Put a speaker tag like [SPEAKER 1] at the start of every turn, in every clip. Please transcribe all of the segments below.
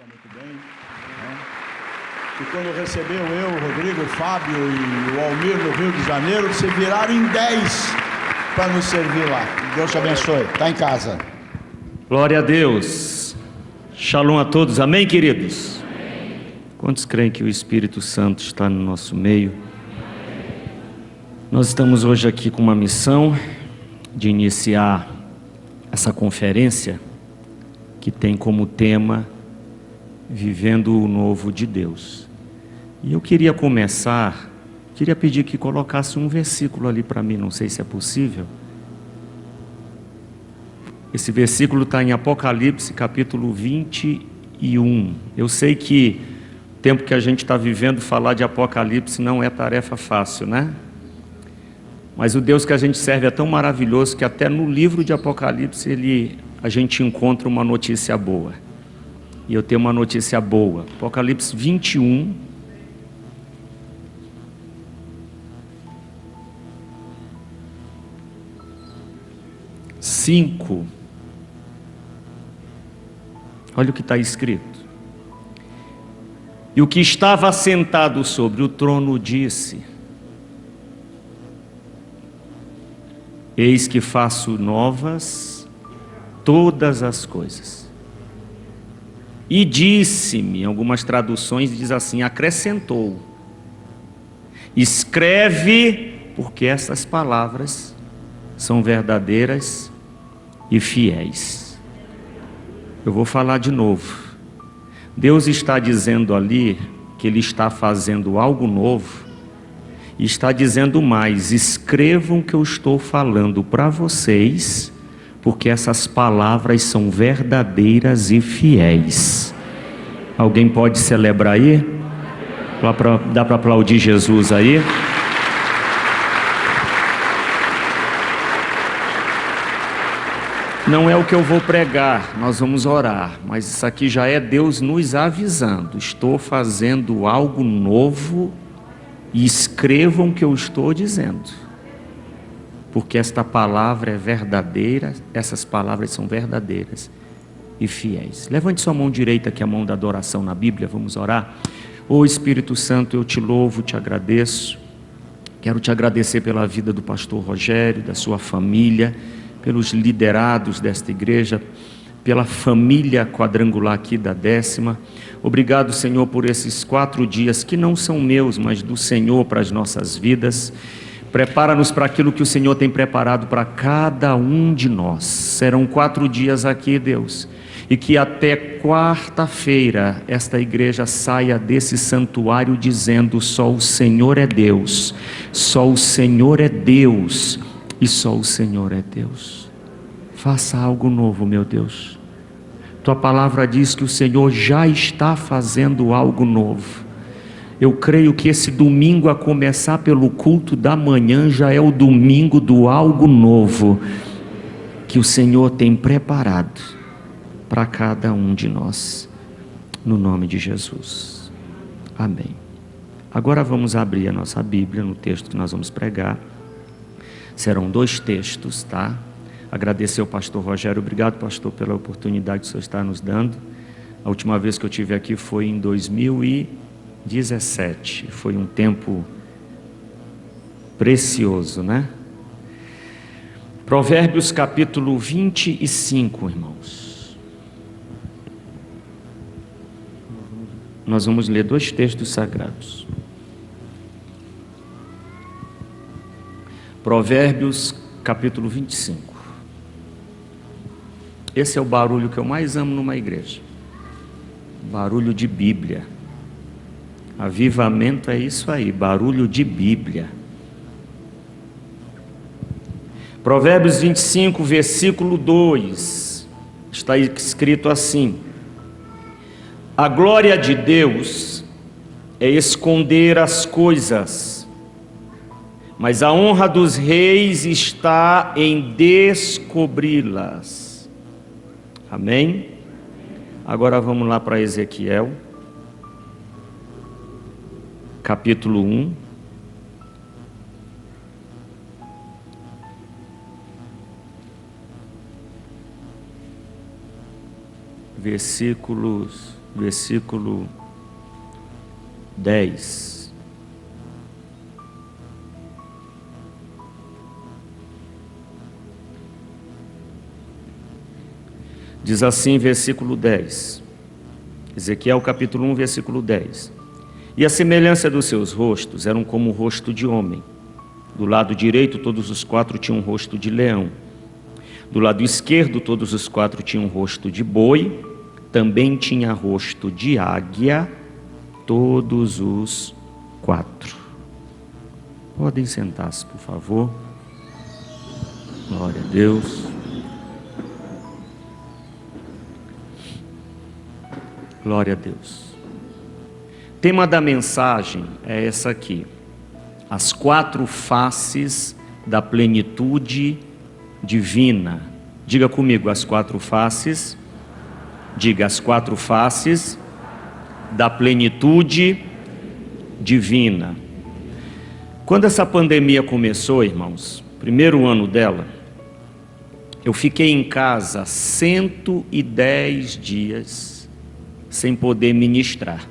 [SPEAKER 1] que é muito bem, né? E quando recebeu eu, o Rodrigo, o Fábio e o Almir no Rio de Janeiro, se viraram em 10 para nos servir lá. Deus te abençoe. Está em casa.
[SPEAKER 2] Glória a Deus. Shalom a todos. Amém, queridos? Amém. Quantos creem que o Espírito Santo está no nosso meio? Nós estamos hoje aqui com uma missão de iniciar essa conferência que tem como tema Vivendo o Novo de Deus. E eu queria pedir que colocasse um versículo ali para mim, não sei se é possível. Esse versículo está em Apocalipse, capítulo 21. Eu sei que o tempo que a gente está vivendo, falar de Apocalipse não é tarefa fácil, né? Mas o Deus que a gente serve é tão maravilhoso que até no livro de Apocalipse a gente encontra uma notícia boa. E eu tenho uma notícia boa. Apocalipse 21. Olha o que está escrito. E o que estava assentado sobre o trono disse: Eis que faço novas todas as coisas. E disse-me, em algumas traduções diz assim, acrescentou: escreve, porque essas palavras são verdadeiras e fiéis. Eu vou falar de novo. Deus está dizendo ali que Ele está fazendo algo novo, e está dizendo mais: escrevam o que eu estou falando para vocês, porque essas palavras são verdadeiras e fiéis. Alguém pode celebrar aí? Dá para aplaudir Jesus aí? Não é o que eu vou pregar, nós vamos orar, mas isso aqui já é Deus nos avisando: estou fazendo algo novo e escrevam o que eu estou dizendo, porque esta palavra é verdadeira, essas palavras são verdadeiras e fiéis. Levante sua mão direita, que é a mão da adoração na Bíblia, vamos orar. Ô Espírito Santo, eu te louvo, te agradeço. Quero te agradecer pela vida do pastor Rogério, da sua família, pelos liderados desta igreja, pela família quadrangular aqui da 10ª. Obrigado, Senhor, por esses 4 dias que não são meus, mas do Senhor para as nossas vidas. Prepara-nos para aquilo que o Senhor tem preparado para cada um de nós. Serão 4 dias aqui, Deus, e que até quarta-feira esta igreja saia desse santuário dizendo: só o Senhor é Deus, só o Senhor é Deus e só o Senhor é Deus. Faça algo novo, meu Deus. Tua palavra diz que o Senhor já está fazendo algo novo. Eu creio que esse domingo, a começar pelo culto da manhã, já é o domingo do algo novo que o Senhor tem preparado para cada um de nós, no nome de Jesus. Amém. Agora vamos abrir a nossa Bíblia no texto que nós vamos pregar. Serão 2 textos, tá? Agradecer ao pastor Rogério. Obrigado, pastor, pela oportunidade que o senhor está nos dando. A última vez que eu estive aqui foi em 2017. Foi um tempo precioso, né? Provérbios capítulo 25, irmãos. Nós vamos ler 2 textos sagrados. Provérbios capítulo 25. Esse é o barulho que eu mais amo numa igreja. Barulho de Bíblia. Avivamento é isso aí, barulho de Bíblia. Provérbios 25, versículo 2. Está escrito assim: a glória de Deus é esconder as coisas, mas a honra dos reis está em descobri-las. Amém? Agora vamos lá para Ezequiel, capítulo 1. Versículos versículo 10. Diz assim, versículo 10. Ezequiel capítulo 1, versículo 10. E a semelhança dos seus rostos eram como o rosto de homem. Do lado direito, todos os quatro tinham um rosto de leão. Do lado esquerdo, todos os quatro tinham um rosto de boi. Também tinha rosto de águia, todos os quatro. Podem sentar-se, por favor. Glória a Deus. Glória a Deus. O tema da mensagem é essa aqui: as quatro faces da plenitude divina. Diga comigo, as quatro faces. Diga, as quatro faces da plenitude divina. Quando essa pandemia começou, irmãos, primeiro ano dela, eu fiquei em casa 110 dias sem poder ministrar.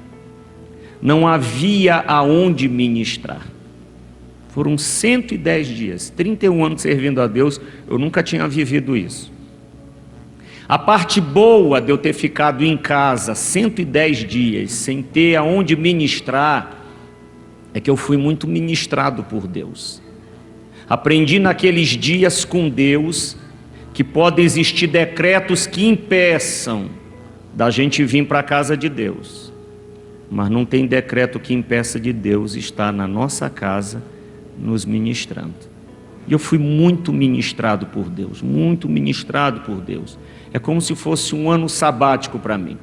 [SPEAKER 2] Não havia aonde ministrar. Foram 110 dias, 31 anos servindo a Deus, eu nunca tinha vivido isso. A parte boa de eu ter ficado em casa 110 dias sem ter aonde ministrar é que eu fui muito ministrado por Deus. Aprendi naqueles dias com Deus que podem existir decretos que impeçam da gente vir para a casa de Deus, mas não tem decreto que impeça de Deus estar na nossa casa nos ministrando. E eu fui muito ministrado por Deus, muito ministrado por Deus. É como se fosse um ano sabático para mim.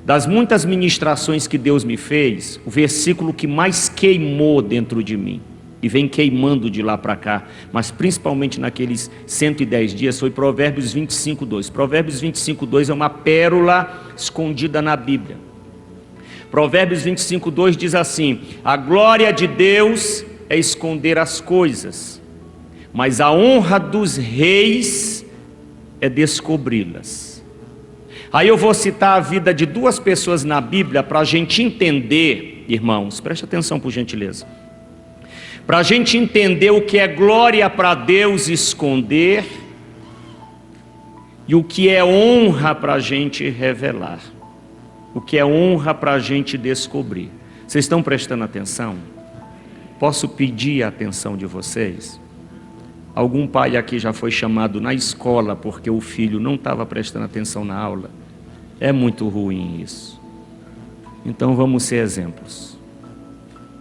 [SPEAKER 2] Das muitas ministrações que Deus me fez, o versículo que mais queimou dentro de mim, e vem queimando de lá para cá, mas principalmente naqueles 110 dias, foi Provérbios 25, 2. Provérbios 25, 2 é uma pérola escondida na Bíblia. Provérbios 25, 2 diz assim: a glória de Deus é esconder as coisas, mas a honra dos reis é descobri-las. Aí eu vou citar a vida de duas pessoas na Bíblia para a gente entender, irmãos, preste atenção por gentileza, para a gente entender o que é glória para Deus esconder e o que é honra para a gente revelar, o que é honra para a gente descobrir. Vocês estão prestando atenção? Posso pedir a atenção de vocês? Algum pai aqui já foi chamado na escola porque o filho não estava prestando atenção na aula? É muito ruim isso. Então vamos ser exemplos.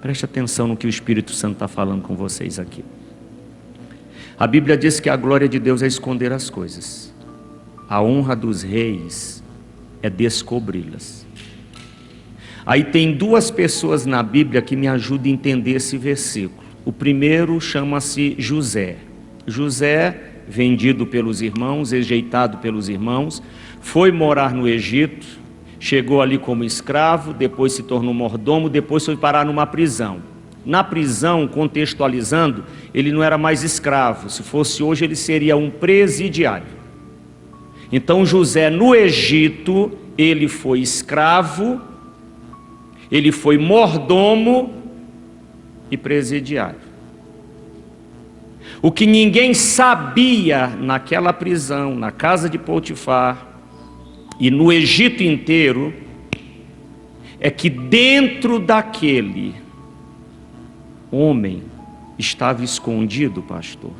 [SPEAKER 2] Preste atenção no que o Espírito Santo está falando com vocês aqui. A Bíblia diz que a glória de Deus é esconder as coisas. A honra dos reis é descobri-las. Aí tem duas pessoas na Bíblia que me ajudam a entender esse versículo. O primeiro chama-se José. José, vendido pelos irmãos, rejeitado pelos irmãos, foi morar no Egito, chegou ali como escravo, depois se tornou mordomo, depois foi parar numa prisão. Na prisão, contextualizando, ele não era mais escravo, se fosse hoje ele seria um presidiário. Então José no Egito, ele foi escravo, ele foi mordomo e presidiário. O que ninguém sabia naquela prisão, na casa de Potifar e no Egito inteiro, é que dentro daquele homem estava escondido, pastor,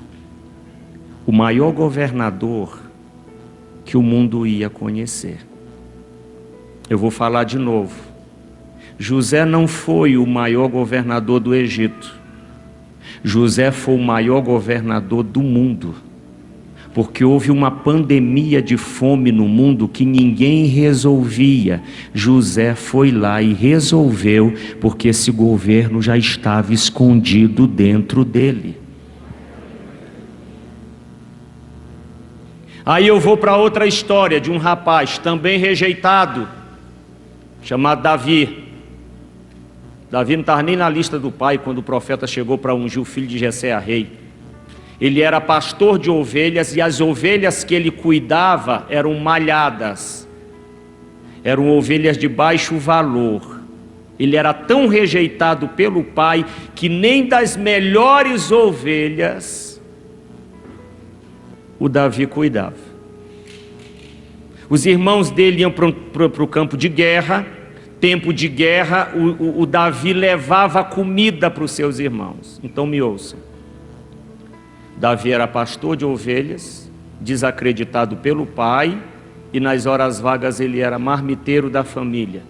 [SPEAKER 2] o maior governador que o mundo ia conhecer. Eu vou falar de novo. José não foi o maior governador do Egito. José foi o maior governador do mundo, porque houve uma pandemia de fome no mundo que ninguém resolvia. José foi lá e resolveu, porque esse governo já estava escondido dentro dele. Aí eu vou para outra história de um rapaz também rejeitado, chamado Davi. Davi não estava nem na lista do pai quando o profeta chegou para ungir o filho de Jessé a rei. Ele era pastor de ovelhas e as ovelhas que ele cuidava eram malhadas. eram ovelhas de baixo valor. Ele era tão rejeitado pelo pai que nem das melhores ovelhas o Davi cuidava. Os irmãos dele iam para o campo de guerra. Tempo de guerra, o Davi levava comida para os seus irmãos. Então me ouçam. Davi era pastor de ovelhas, desacreditado pelo pai, e nas horas vagas ele era marmiteiro da família.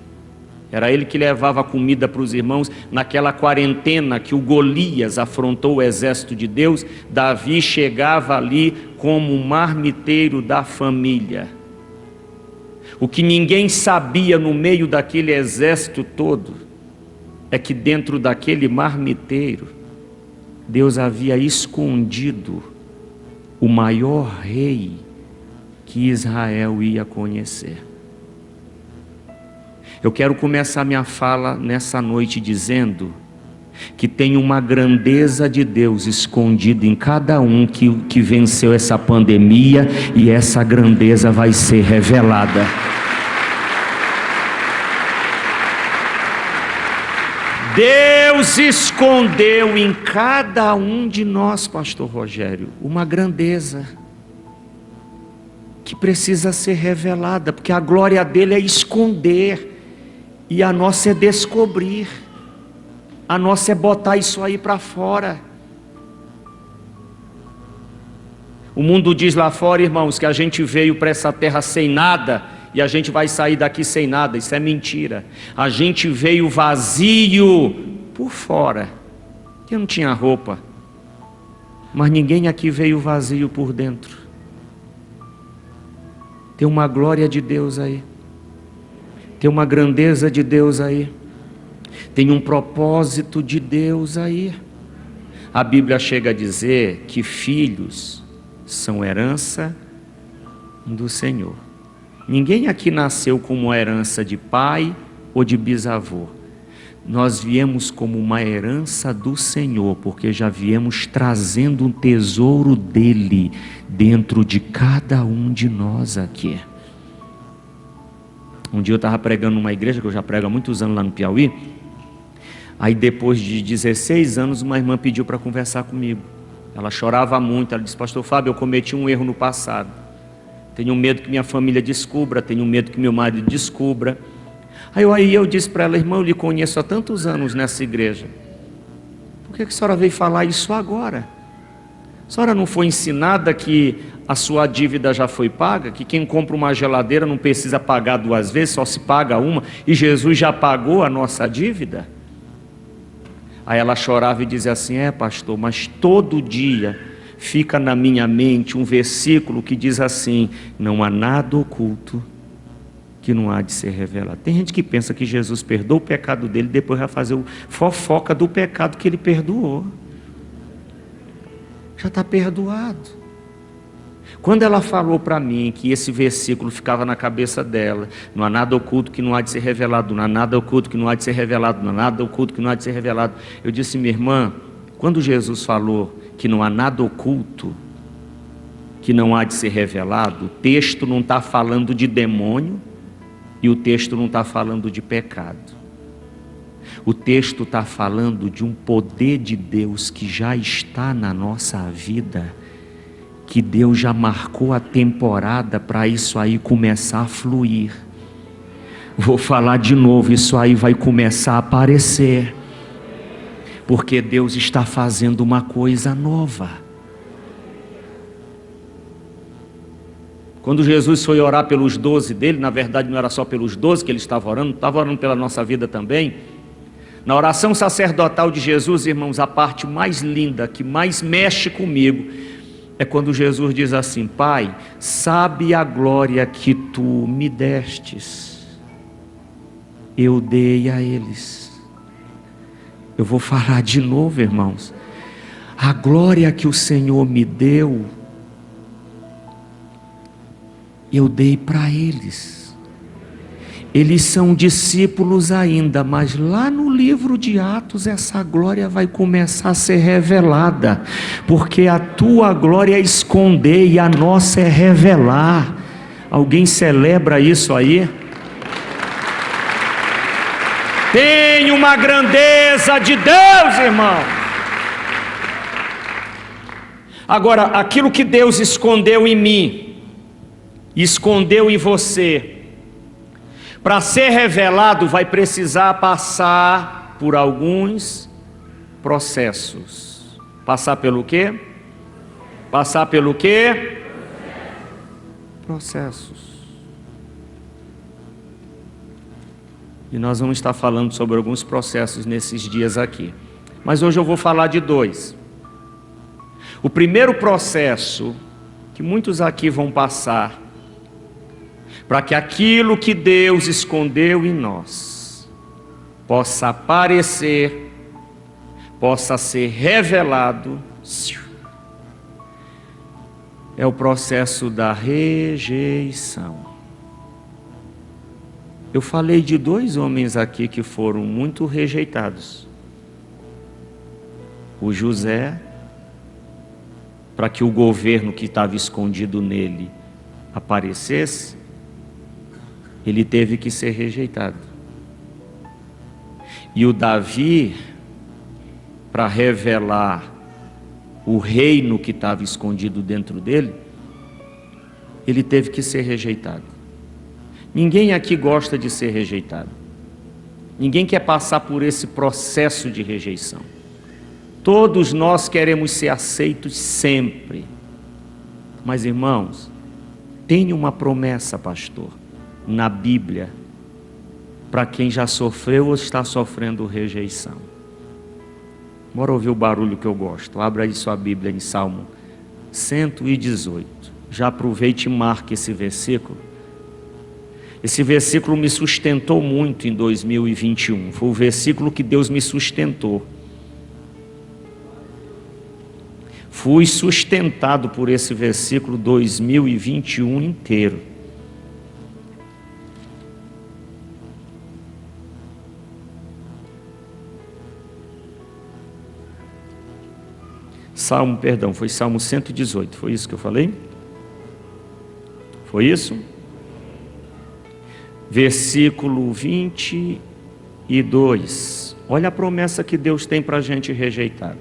[SPEAKER 2] Era ele que levava comida para os irmãos. Naquela quarentena que o Golias afrontou o exército de Deus, Davi chegava ali como um marmiteiro da família. O que ninguém sabia no meio daquele exército todo é que dentro daquele marmiteiro Deus havia escondido o maior rei que Israel ia conhecer. Eu quero começar minha fala nessa noite dizendo que tem uma grandeza de Deus escondida em cada um que venceu essa pandemia, e essa grandeza vai ser revelada. Deus escondeu em cada um de nós, pastor Rogério, uma grandeza que precisa ser revelada, porque a glória dele é esconder e a nossa é descobrir. A nossa é botar isso aí para fora. O mundo diz lá fora, irmãos, que a gente veio para essa terra sem nada e a gente vai sair daqui sem nada. Isso é mentira. A gente veio vazio por fora, que não tinha roupa, mas ninguém aqui veio vazio por dentro. Tem uma glória de Deus aí, tem uma grandeza de Deus aí, tem um propósito de Deus aí. A Bíblia chega a dizer que filhos são herança do Senhor. Ninguém aqui nasceu com uma herança de pai ou de bisavô. Nós viemos como uma herança do Senhor, porque já viemos trazendo um tesouro dele dentro de cada um de nós aqui. Um dia eu estava pregando numa igreja, que eu já prego há muitos anos lá no Piauí. Aí depois de 16 anos, uma irmã pediu para conversar comigo. Ela chorava muito, ela disse: pastor Fábio, eu cometi um erro no passado. Tenho medo que minha família descubra, tenho medo que meu marido descubra. Aí eu disse para ela: irmã, eu lhe conheço há tantos anos nessa igreja. Por que a senhora veio falar isso agora? A senhora não foi ensinada que a sua dívida já foi paga? Que quem compra uma geladeira não precisa pagar duas vezes, só se paga uma, e Jesus já pagou a nossa dívida? Aí ela chorava e dizia assim: é, pastor, mas todo dia fica na minha mente um versículo que diz assim: não há nada oculto que não há de ser revelado. Tem gente que pensa que Jesus perdoou o pecado dele, depois vai fazer fofoca do pecado que ele perdoou. Já está perdoado. Quando ela falou para mim que esse versículo ficava na cabeça dela: não há nada oculto que não há de ser revelado, não há nada oculto que não há de ser revelado, não há nada oculto que não há de ser revelado. Eu disse: minha irmã, quando Jesus falou que não há nada oculto que não há de ser revelado, o texto não está falando de demônio e o texto não está falando de pecado. O texto está falando de um poder de Deus que já está na nossa vida, que Deus já marcou a temporada para isso aí começar a fluir. Vou falar de novo, isso aí vai começar a aparecer, porque Deus está fazendo uma coisa nova. Quando Jesus foi orar pelos 12 dele, na verdade não era só pelos 12 que ele estava orando pela nossa vida também. Na oração sacerdotal de Jesus, irmãos, a parte mais linda, que mais mexe comigo, é quando Jesus diz assim: Pai, sabe a glória que tu me destes, eu dei a eles. Eu vou falar de novo, irmãos. A glória que o Senhor me deu, eu dei para eles. Eles são discípulos ainda, mas lá no livro de Atos essa glória vai começar a ser revelada, porque a tua glória é esconder e a nossa é revelar. Alguém celebra isso aí? Tem uma grandeza de Deus, irmão. Agora, aquilo que Deus escondeu em mim, escondeu em você, para ser revelado vai precisar passar por alguns processos. Passar pelo quê? Passar pelo quê? Processos. E nós vamos estar falando sobre alguns processos nesses dias aqui. Mas hoje eu vou falar de dois. O primeiro processo que muitos aqui vão passar, para que aquilo que Deus escondeu em nós possa aparecer, possa ser revelado, é o processo da rejeição. Eu falei de dois homens aqui que foram muito rejeitados. O José, para que o governo que estava escondido nele aparecesse, ele teve que ser rejeitado. E o Davi, para revelar o reino que estava escondido dentro dele, ele teve que ser rejeitado. Ninguém aqui gosta de ser rejeitado. Ninguém quer passar por esse processo de rejeição. Todos nós queremos ser aceitos sempre. Mas, irmãos, tem uma promessa, pastor, na Bíblia, para quem já sofreu ou está sofrendo rejeição. Bora ouvir o barulho que eu gosto. Abra aí sua Bíblia em Salmo 118. Já aproveite e marque esse versículo. Esse versículo me sustentou muito em 2021. Foi o versículo que Deus me sustentou. Fui sustentado por esse versículo 2021 inteiro. Foi Salmo 118, foi isso que eu falei? Foi isso? Versículo 22. Olha a promessa que Deus tem para a gente rejeitado.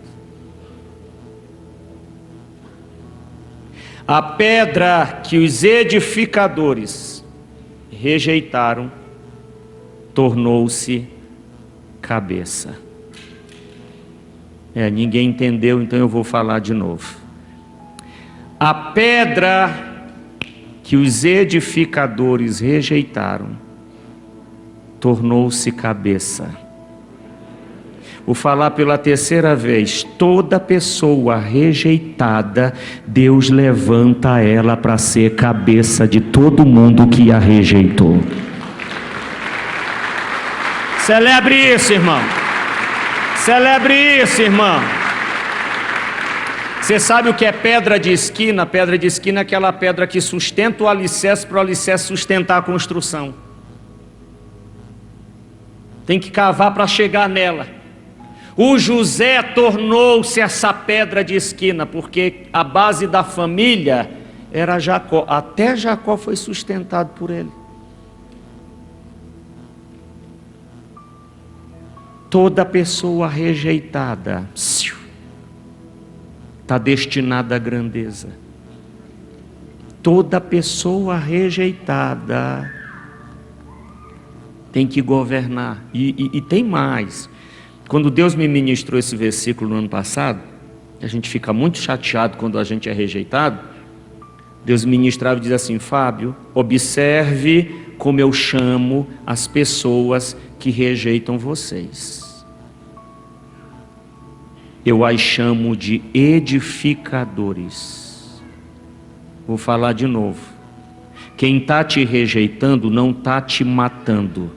[SPEAKER 2] A pedra que os edificadores rejeitaram tornou-se cabeça. Ninguém entendeu, então eu vou falar de novo. A pedra que os edificadores rejeitaram tornou-se cabeça. Vou falar pela terceira vez. Toda pessoa rejeitada, Deus levanta ela para ser cabeça de todo mundo que a rejeitou. Celebre isso, irmão. Celebre isso, irmão. Você sabe o que é pedra de esquina? Pedra de esquina é aquela pedra que sustenta o alicerce para o alicerce sustentar a construção. Tem que cavar para chegar nela. O José tornou-se essa pedra de esquina, porque a base da família era Jacó. Até Jacó foi sustentado por ele. Toda pessoa rejeitada está destinada à grandeza. Toda pessoa rejeitada tem que governar. E tem mais. Quando Deus me ministrou esse versículo no ano passado, a gente fica muito chateado quando a gente é rejeitado. Deus ministrava e diz assim: Fábio, observe como eu chamo as pessoas que rejeitam vocês. Eu as chamo de edificadores. Vou falar de novo. Quem está te rejeitando não está te matando,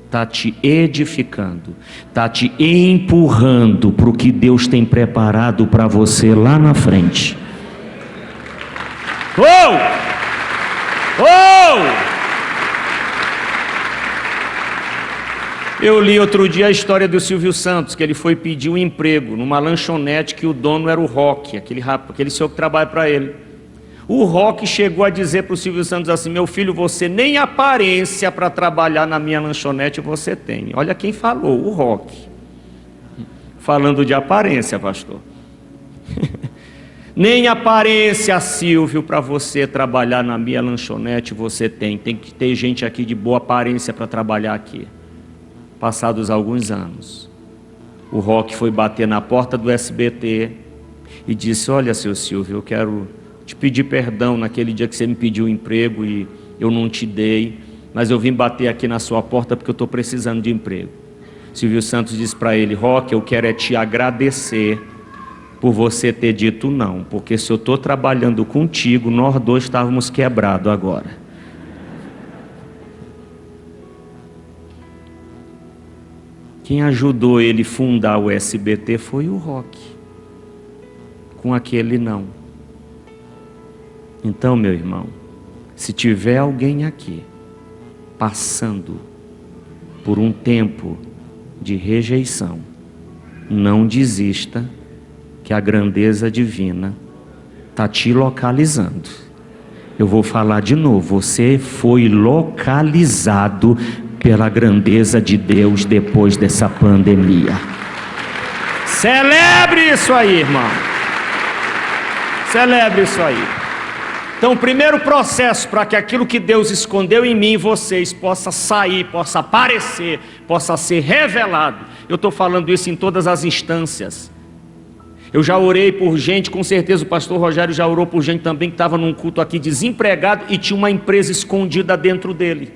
[SPEAKER 2] está te edificando, está te empurrando para o que Deus tem preparado para você lá na frente. Eu li outro dia a história do Silvio Santos, que ele foi pedir um emprego numa lanchonete que o dono era o Rock, aquele senhor que trabalha para ele. O Roque chegou a dizer para o Silvio Santos assim: meu filho, você nem aparência para trabalhar na minha lanchonete você tem. Olha quem falou, o Roque. Falando de aparência, pastor. Nem aparência, Silvio, para você trabalhar na minha lanchonete você tem. Tem que ter gente aqui de boa aparência para trabalhar aqui. Passados alguns anos, o Roque foi bater na porta do SBT e disse: olha, seu Silvio, eu quero te pedir perdão naquele dia que você me pediu emprego e eu não te dei, mas eu vim bater aqui na sua porta porque eu estou precisando de emprego. Silvio Santos disse para ele: Roque, eu quero é te agradecer por você ter dito não, porque se eu estou trabalhando contigo, nós dois estávamos quebrados agora. Quem ajudou ele a fundar o SBT foi o Roque, com aquele não. Então, meu irmão, se tiver alguém aqui passando por um tempo de rejeição, não desista, que a grandeza divina está te localizando. Eu vou falar de novo: você foi localizado pela grandeza de Deus depois dessa pandemia. Celebre isso aí, irmão. Celebre isso aí. Então, o primeiro processo para que aquilo que Deus escondeu em mim e vocês possa sair, possa aparecer, possa ser revelado. Eu estou falando isso em todas as instâncias. Eu já orei por gente, com certeza o pastor Rogério já orou por gente também que estava num culto aqui desempregado e tinha uma empresa escondida dentro dele.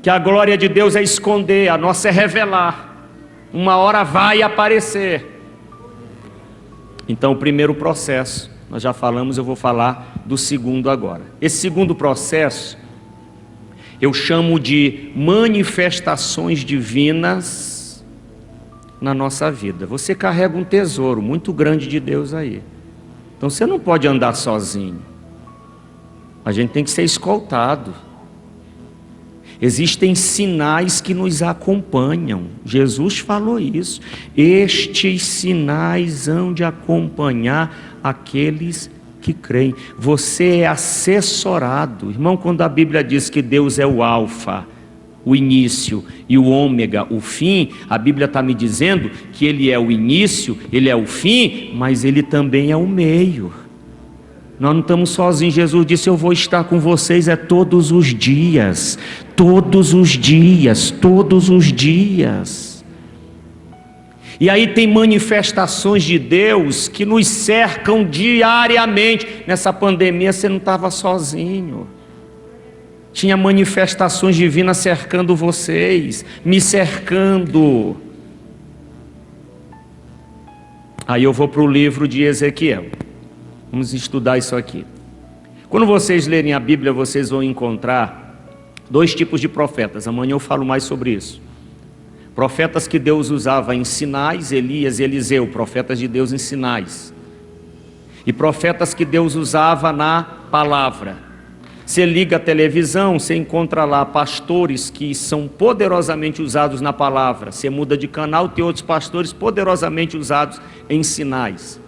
[SPEAKER 2] Que a glória de Deus é esconder, a nossa é revelar. Uma hora vai aparecer. Então, o primeiro processo, nós já falamos, eu vou falar do segundo agora. Esse segundo processo, eu chamo de manifestações divinas na nossa vida. Você carrega um tesouro muito grande de Deus aí. Então, você não pode andar sozinho. A gente tem que ser escoltado. Existem sinais que nos acompanham. Jesus falou isso. Estes sinais hão de acompanhar aqueles que creem. Você é assessorado. Irmão, quando a Bíblia diz que Deus é o alfa, o início, e o ômega, o fim, a Bíblia está me dizendo que Ele é o início, Ele é o fim, mas Ele também é o meio. Nós não estamos sozinhos. Jesus disse: eu vou estar com vocês todos os dias, todos os dias, todos os dias. E aí tem manifestações de Deus que nos cercam diariamente. Nessa pandemia você não estava sozinho. Tinha manifestações divinas cercando vocês, me cercando. Aí eu vou para o livro de Ezequiel. Vamos estudar isso aqui. Quando vocês lerem a Bíblia, vocês vão encontrar dois tipos de profetas. Amanhã eu falo mais sobre isso. Profetas que Deus usava em sinais, Elias e Eliseu, profetas de Deus em sinais. E profetas que Deus usava na palavra. Você liga a televisão, você encontra lá pastores que são poderosamente usados na palavra. Você muda de canal, tem outros pastores poderosamente usados em sinais.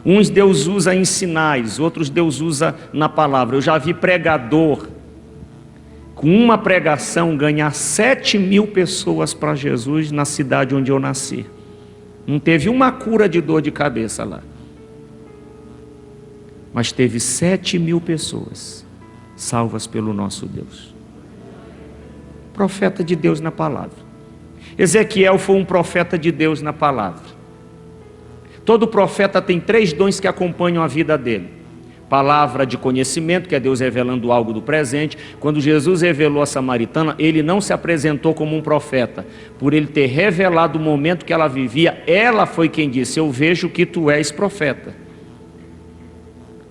[SPEAKER 2] Uns Deus usa em sinais, outros Deus usa na palavra. Eu já vi pregador, com uma pregação, ganhar 7.000 pessoas para Jesus na cidade onde eu nasci. Não teve uma cura de dor de cabeça lá. Mas teve 7.000 pessoas salvas pelo nosso Deus. Profeta de Deus na palavra. Ezequiel foi um profeta de Deus na palavra. Todo profeta tem 3 dons que acompanham a vida dele. Palavra de conhecimento, que é Deus revelando algo do presente. Quando Jesus revelou a samaritana, ele não se apresentou como um profeta. Por ele ter revelado o momento que ela vivia, ela foi quem disse: eu vejo que tu és profeta.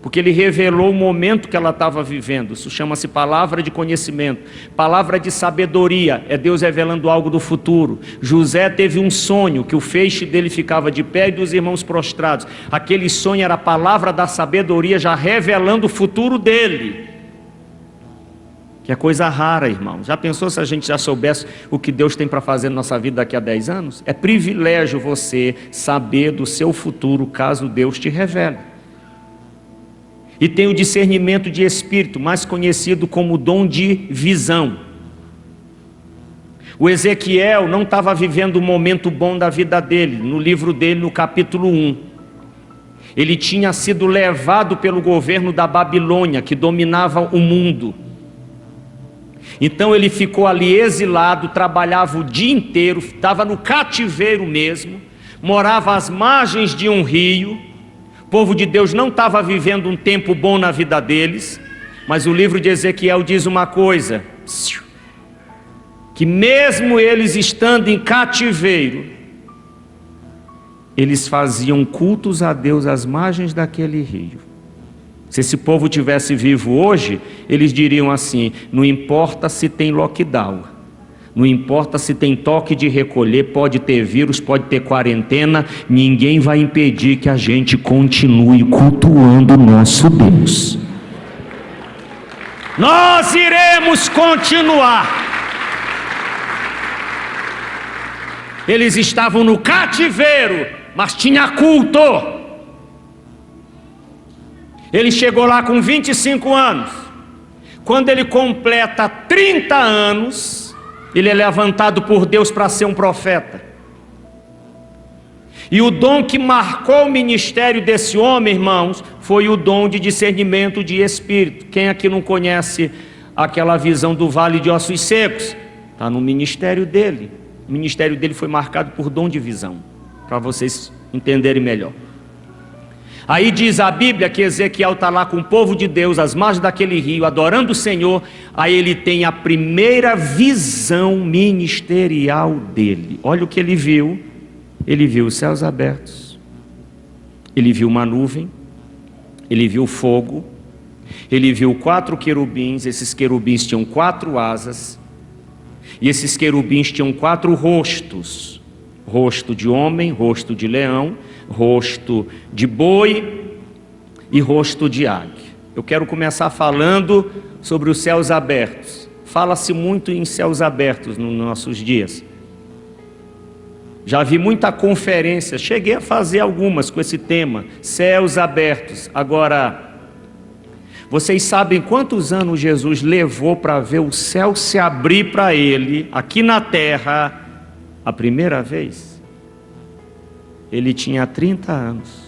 [SPEAKER 2] Porque ele revelou o momento que ela estava vivendo. Isso chama-se palavra de conhecimento. Palavra de sabedoria, é Deus revelando algo do futuro. José teve um sonho, que o feixe dele ficava de pé e dos irmãos prostrados. Aquele sonho era a palavra da sabedoria, já revelando o futuro dele. Que que é coisa rara, irmão. Já pensou se a gente já soubesse o que Deus tem para fazer na nossa vida daqui a 10 anos? É privilégio você saber do seu futuro, caso Deus te revele. E tem o discernimento de espírito, mais conhecido como dom de visão. O Ezequiel não estava vivendo um momento bom da vida dele. No livro dele, no capítulo 1, ele tinha sido levado pelo governo da Babilônia, que dominava o mundo. Então ele ficou ali exilado, trabalhava o dia inteiro, estava no cativeiro mesmo, morava às margens de um rio. O povo de Deus não estava vivendo um tempo bom na vida deles, mas o livro de Ezequiel diz uma coisa, que mesmo eles estando em cativeiro, eles faziam cultos a Deus às margens daquele rio. Se esse povo tivesse vivo hoje, eles diriam assim: não importa se tem lockdown, não importa se tem toque de recolher, pode ter vírus, pode ter quarentena, ninguém vai impedir que a gente continue cultuando o nosso Deus. Nós iremos continuar. Eles estavam no cativeiro, mas tinha culto. Ele chegou lá com 25 anos. Quando ele completa 30 anos, ele é levantado por Deus para ser um profeta. E o dom que marcou o ministério desse homem, irmãos, foi o dom de discernimento de espírito. Quem aqui não conhece aquela visão do vale de ossos secos? Está no ministério dele. O ministério dele foi marcado por dom de visão, para vocês entenderem melhor. Aí diz a Bíblia que Ezequiel está lá com o povo de Deus, às margens daquele rio, adorando o Senhor. Aí ele tem a primeira visão ministerial dele. Olha o que ele viu. Ele viu os céus abertos, ele viu uma nuvem, ele viu fogo, ele viu 4 querubins. Esses querubins tinham 4 asas, e esses querubins tinham 4 rostos: rosto de homem, rosto de leão, rosto de boi e rosto de águia. Eu quero começar falando sobre os céus abertos. Fala-se muito em céus abertos nos nossos dias. Já vi muita conferência, cheguei a fazer algumas com esse tema, céus abertos. Agora, vocês sabem quantos anos Jesus levou para ver o céu se abrir para ele, aqui na terra, a primeira vez? Ele tinha 30 anos.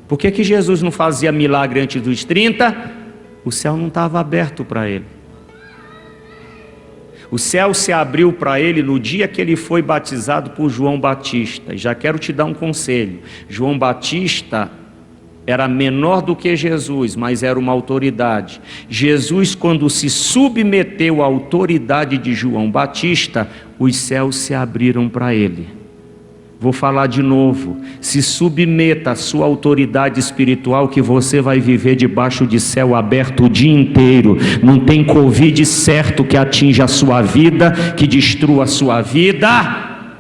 [SPEAKER 2] Por que Jesus não fazia milagre antes dos 30? O céu não estava aberto para ele. O céu se abriu para ele no dia que ele foi batizado por João Batista. E já quero te dar um conselho. João Batista era menor do que Jesus, mas era uma autoridade. Jesus, quando se submeteu à autoridade de João Batista, os céus se abriram para ele. Vou falar de novo: se submeta à sua autoridade espiritual, que você vai viver debaixo de céu aberto o dia inteiro. Não tem Covid certo que atinja a sua vida, que destrua a sua vida,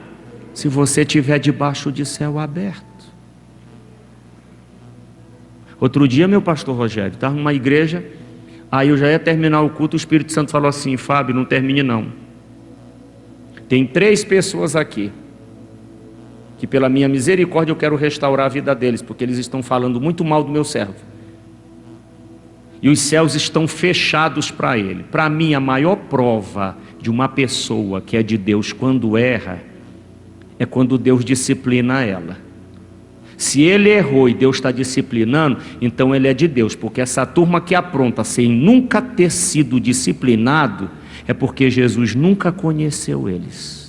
[SPEAKER 2] se você estiver debaixo de céu aberto. Outro dia, meu pastor Rogério estava numa igreja, aí eu já ia terminar o culto, o Espírito Santo falou assim: Fábio, não termine não. Tem 3 pessoas aqui que pela minha misericórdia eu quero restaurar a vida deles, porque eles estão falando muito mal do meu servo. E os céus estão fechados para ele. Para mim, a maior prova de uma pessoa que é de Deus quando erra, é quando Deus disciplina ela. Se ele errou e Deus está disciplinando, então ele é de Deus, porque essa turma que apronta sem nunca ter sido disciplinado, é porque Jesus nunca conheceu eles.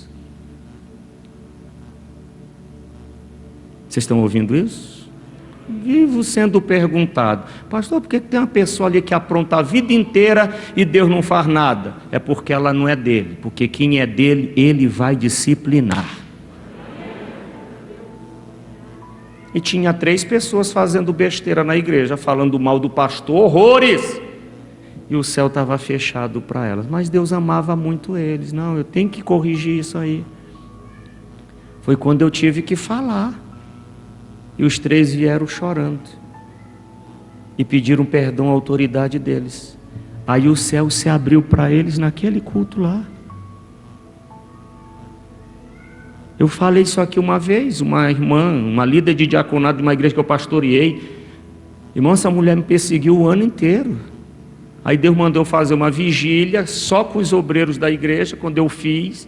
[SPEAKER 2] Vocês estão ouvindo isso? Vivo sendo perguntado: pastor, por que tem uma pessoa ali que apronta a vida inteira e Deus não faz nada? É porque ela não é dele, porque quem é dele, ele vai disciplinar. E tinha 3 pessoas fazendo besteira na igreja, falando mal do pastor, horrores, e o céu estava fechado para elas. Mas Deus amava muito eles. Não, eu tenho que corrigir isso aí. Foi quando eu tive que falar. E os 3 vieram chorando e pediram perdão à autoridade deles. Aí o céu se abriu para eles naquele culto lá. Eu falei isso aqui uma vez, uma irmã, uma líder de diaconato de uma igreja que eu pastoreei. Irmão, essa mulher me perseguiu o ano inteiro. Aí Deus mandou fazer uma vigília só com os obreiros da igreja. Quando eu fiz,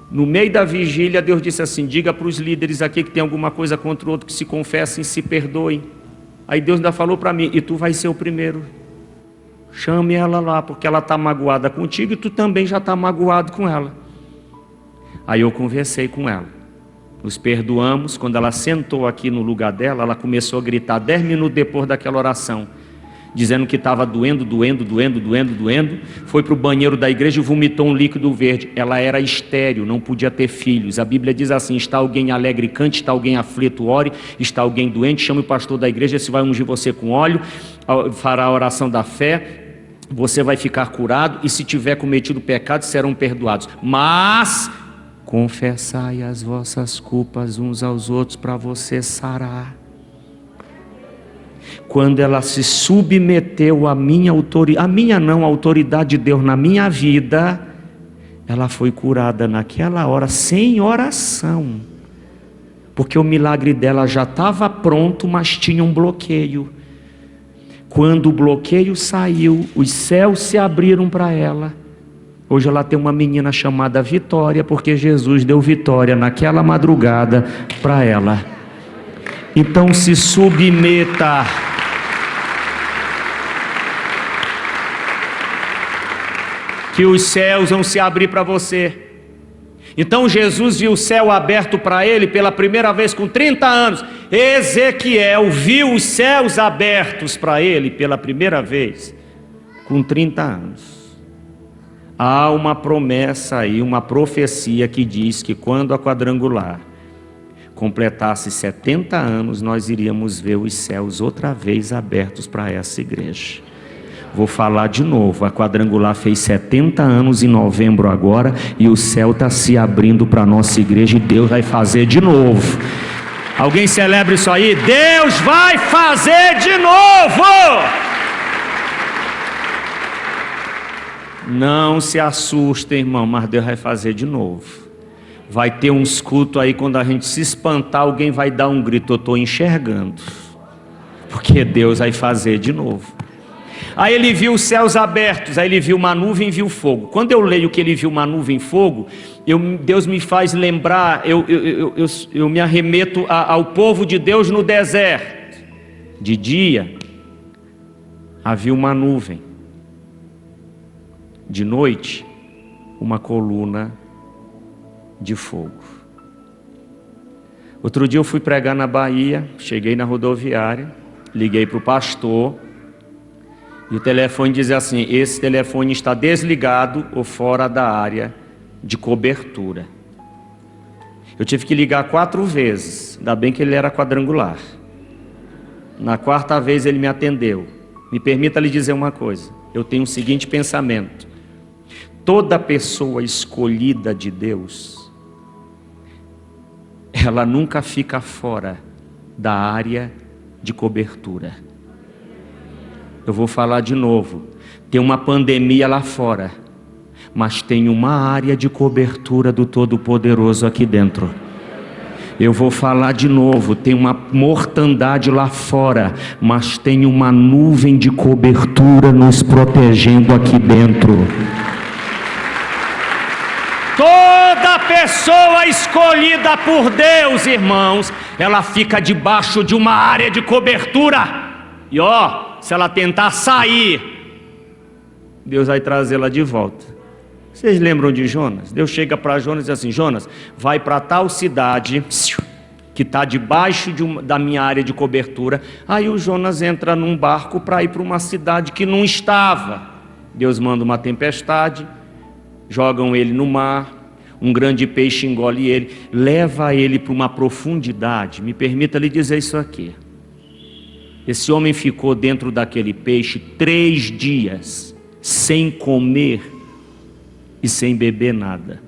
[SPEAKER 2] no meio da vigília, Deus disse assim: diga para os líderes aqui que tem alguma coisa contra o outro, que se confessem, se perdoem. Aí Deus ainda falou para mim: e tu vai ser o primeiro. Chame ela lá, porque ela está magoada contigo e tu também já está magoado com ela. Aí eu conversei com ela, nos perdoamos. Quando ela sentou aqui no lugar dela, ela começou a gritar 10 minutos depois daquela oração, dizendo que estava doendo. Foi para o banheiro da igreja e vomitou um líquido verde. Ela era estéril, não podia ter filhos. A Bíblia diz assim: está alguém alegre, cante; está alguém aflito, ore; está alguém doente, chame o pastor da igreja, esse vai ungir você com óleo, fará a oração da fé, você vai ficar curado, e se tiver cometido pecado, serão perdoados. Mas confessai as vossas culpas uns aos outros para você sarar. Quando ela se submeteu à minha autoridade, a autoridade de Deus na minha vida, ela foi curada naquela hora, sem oração, porque o milagre dela já estava pronto, mas tinha um bloqueio. Quando o bloqueio saiu, os céus se abriram para ela. Hoje ela tem uma menina chamada Vitória, porque Jesus deu vitória naquela madrugada para ela. Então se submeta. Que os céus vão se abrir para você. Então Jesus viu o céu aberto para ele pela primeira vez com 30 anos. Ezequiel viu os céus abertos para ele pela primeira vez com 30 anos. Há uma promessa aí, uma profecia que diz que quando a quadrangular completasse 70 anos, nós iríamos ver os céus outra vez abertos para essa igreja. Vou falar de novo: a quadrangular fez 70 anos em novembro agora, e o céu está se abrindo para a nossa igreja, e Deus vai fazer de novo. Alguém celebra isso aí? Deus vai fazer de novo! Não se assustem, irmão, mas Deus vai fazer de novo. Vai ter uns cultos aí, quando a gente se espantar, alguém vai dar um grito: eu estou enxergando, porque Deus vai fazer de novo. Aí ele viu os céus abertos, aí ele viu uma nuvem e viu fogo. Quando eu leio que ele viu uma nuvem e fogo, Deus me faz lembrar, eu me arremeto ao povo de Deus no deserto. De dia havia uma nuvem, de noite uma coluna de fogo. Outro dia eu fui pregar na Bahia, cheguei na rodoviária, liguei para o pastor, e o telefone dizia assim: esse telefone está desligado ou fora da área de cobertura. Eu tive que ligar 4 vezes, ainda bem que ele era quadrangular. Na 4ª vez ele me atendeu. Me permita lhe dizer uma coisa: eu tenho o seguinte pensamento: toda pessoa escolhida de Deus, ela nunca fica fora da área de cobertura. Eu vou falar de novo: tem uma pandemia lá fora, mas tem uma área de cobertura do Todo-Poderoso aqui dentro. Eu vou falar de novo: tem uma mortandade lá fora, mas tem uma nuvem de cobertura nos protegendo aqui dentro. Toda pessoa escolhida por Deus, irmãos, ela fica debaixo de uma área de cobertura. E se ela tentar sair, Deus vai trazê-la de volta. Vocês lembram de Jonas? Deus chega para Jonas e diz assim: Jonas, vai para tal cidade que está debaixo da minha área de cobertura. Aí o Jonas entra num barco para ir para uma cidade que não estava. Deus manda uma tempestade, jogam ele no mar, um grande peixe engole ele, leva ele para uma profundidade. Me permita lhe dizer isso aqui: esse homem ficou dentro daquele peixe 3 dias, sem comer e sem beber nada.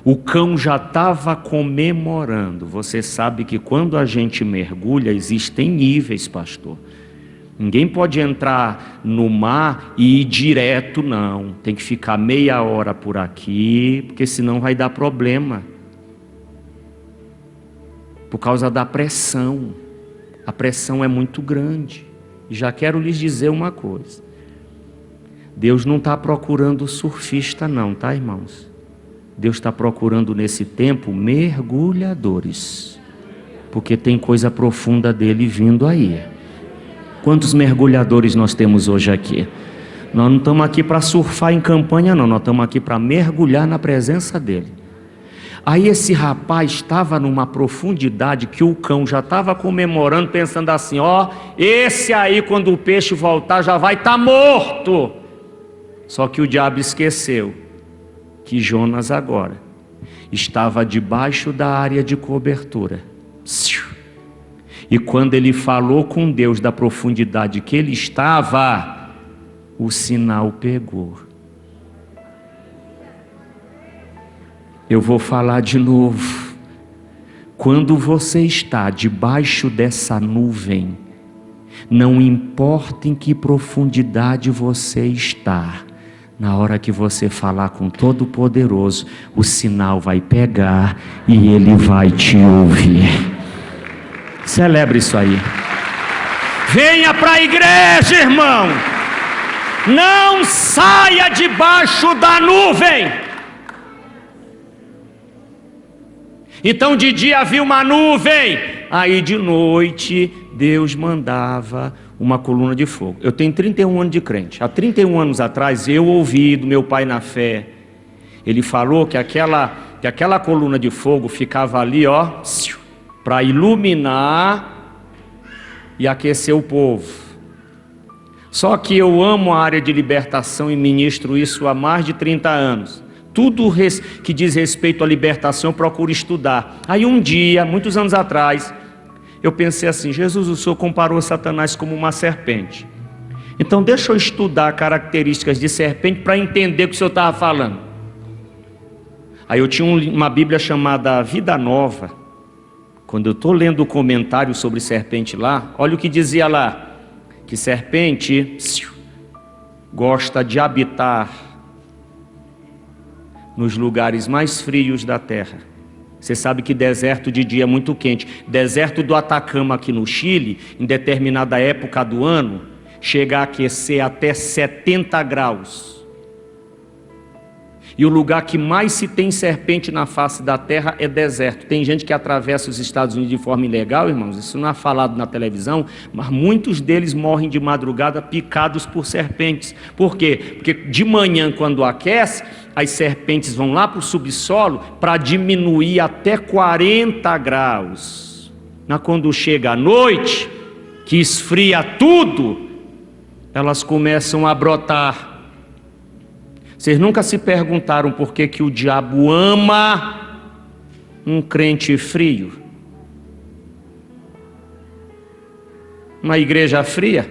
[SPEAKER 2] O cão já estava comemorando. Você sabe que quando a gente mergulha, existem níveis, pastor. Ninguém pode entrar no mar e ir direto, não. Tem que ficar meia hora por aqui, porque senão vai dar problema. Por causa da pressão. A pressão é muito grande. E já quero lhes dizer uma coisa. Deus não está procurando surfista não, tá, irmãos? Deus está procurando nesse tempo mergulhadores. Porque tem coisa profunda dele vindo aí. Quantos mergulhadores nós temos hoje aqui? Nós não estamos aqui para surfar em campanha não, nós estamos aqui para mergulhar na presença dele. Aí esse rapaz estava numa profundidade que o cão já estava comemorando, pensando assim, ó, esse aí quando o peixe voltar já vai estar morto. Só que o diabo esqueceu que Jonas agora estava debaixo da área de cobertura. E quando ele falou com Deus da profundidade que ele estava, o sinal pegou. Eu vou falar de novo. Quando você está debaixo dessa nuvem, não importa em que profundidade você está, na hora que você falar com Todo-Poderoso, o sinal vai pegar e ele vai te ouvir. Celebre isso aí. Venha para a igreja, irmão. Não saia debaixo da nuvem. Então de dia havia uma nuvem, aí de noite Deus mandava uma coluna de fogo. Eu tenho 31 anos de crente. Há 31 anos atrás eu ouvi do meu pai na fé. Ele falou que aquela coluna de fogo ficava ali, ó, para iluminar e aquecer o povo. Só que eu amo a área de libertação e ministro isso há mais de 30 anos. Tudo que diz respeito à libertação eu procuro estudar. Aí um dia, muitos anos atrás, eu pensei assim, Jesus, o Senhor comparou Satanás como uma serpente. Então deixa eu estudar características de serpente para entender o que o Senhor estava falando. Aí eu tinha uma Bíblia chamada Vida Nova. Quando eu estou lendo o comentário sobre serpente lá, olha o que dizia lá, que serpente gosta de habitar nos lugares mais frios da terra. Você sabe que deserto de dia é muito quente. Deserto do Atacama aqui no Chile, em determinada época do ano, chega a aquecer até 70 graus. E o lugar que mais se tem serpente na face da terra é deserto. Tem gente que atravessa os Estados Unidos de forma ilegal, irmãos, isso não é falado na televisão, mas muitos deles morrem de madrugada picados por serpentes. Por quê? Porque de manhã, quando aquece, as serpentes vão lá para o subsolo para diminuir até 40 graus. Mas quando chega a noite, que esfria tudo, elas começam a brotar. Vocês nunca se perguntaram por que o diabo ama um crente frio? Uma igreja fria?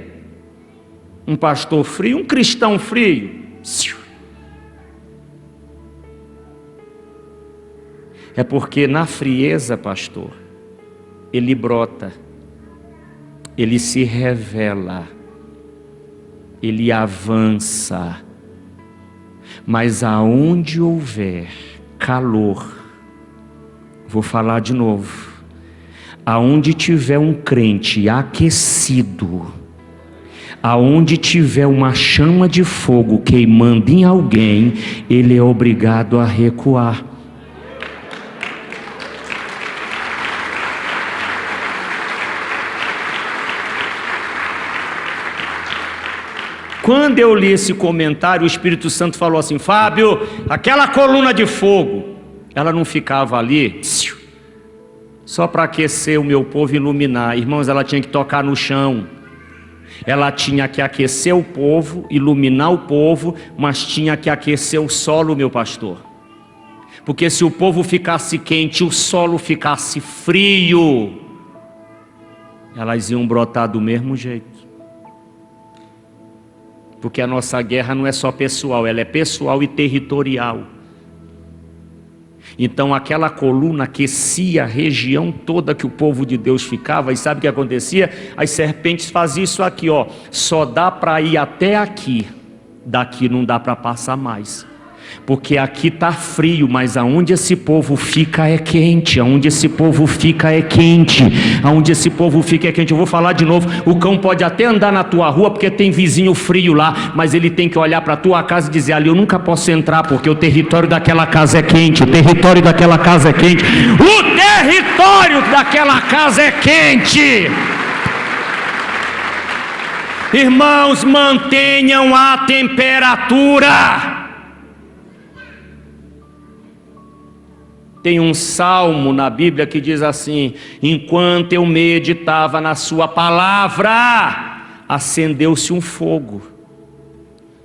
[SPEAKER 2] Um pastor frio? Um cristão frio? É porque na frieza, pastor, ele brota, ele se revela, ele avança. Mas aonde houver calor, vou falar de novo, aonde tiver um crente aquecido, aonde tiver uma chama de fogo queimando em alguém, ele é obrigado a recuar. Quando eu li esse comentário, o Espírito Santo falou assim, Fábio, aquela coluna de fogo, ela não ficava ali só para aquecer o meu povo e iluminar. Irmãos, ela tinha que tocar no chão. Ela tinha que aquecer o povo, iluminar o povo, mas tinha que aquecer o solo, meu pastor. Porque se o povo ficasse quente, o solo ficasse frio, elas iam brotar do mesmo jeito. Porque a nossa guerra não é só pessoal, ela é pessoal e territorial. Então aquela coluna aquecia a região toda que o povo de Deus ficava. E sabe o que acontecia? As serpentes faziam isso aqui, ó. Só dá para ir até aqui, daqui não dá para passar mais. Porque aqui está frio, mas aonde esse povo fica é quente. Aonde esse povo fica é quente. Aonde esse povo fica é quente. Eu vou falar de novo. O cão pode até andar na tua rua porque tem vizinho frio lá, mas ele tem que olhar para a tua casa e dizer: ali eu nunca posso entrar porque o território daquela casa é quente. O território daquela casa é quente. O território daquela casa é quente. Irmãos, mantenham a temperatura. Tem um salmo na Bíblia que diz assim: enquanto eu meditava na sua palavra, acendeu-se um fogo.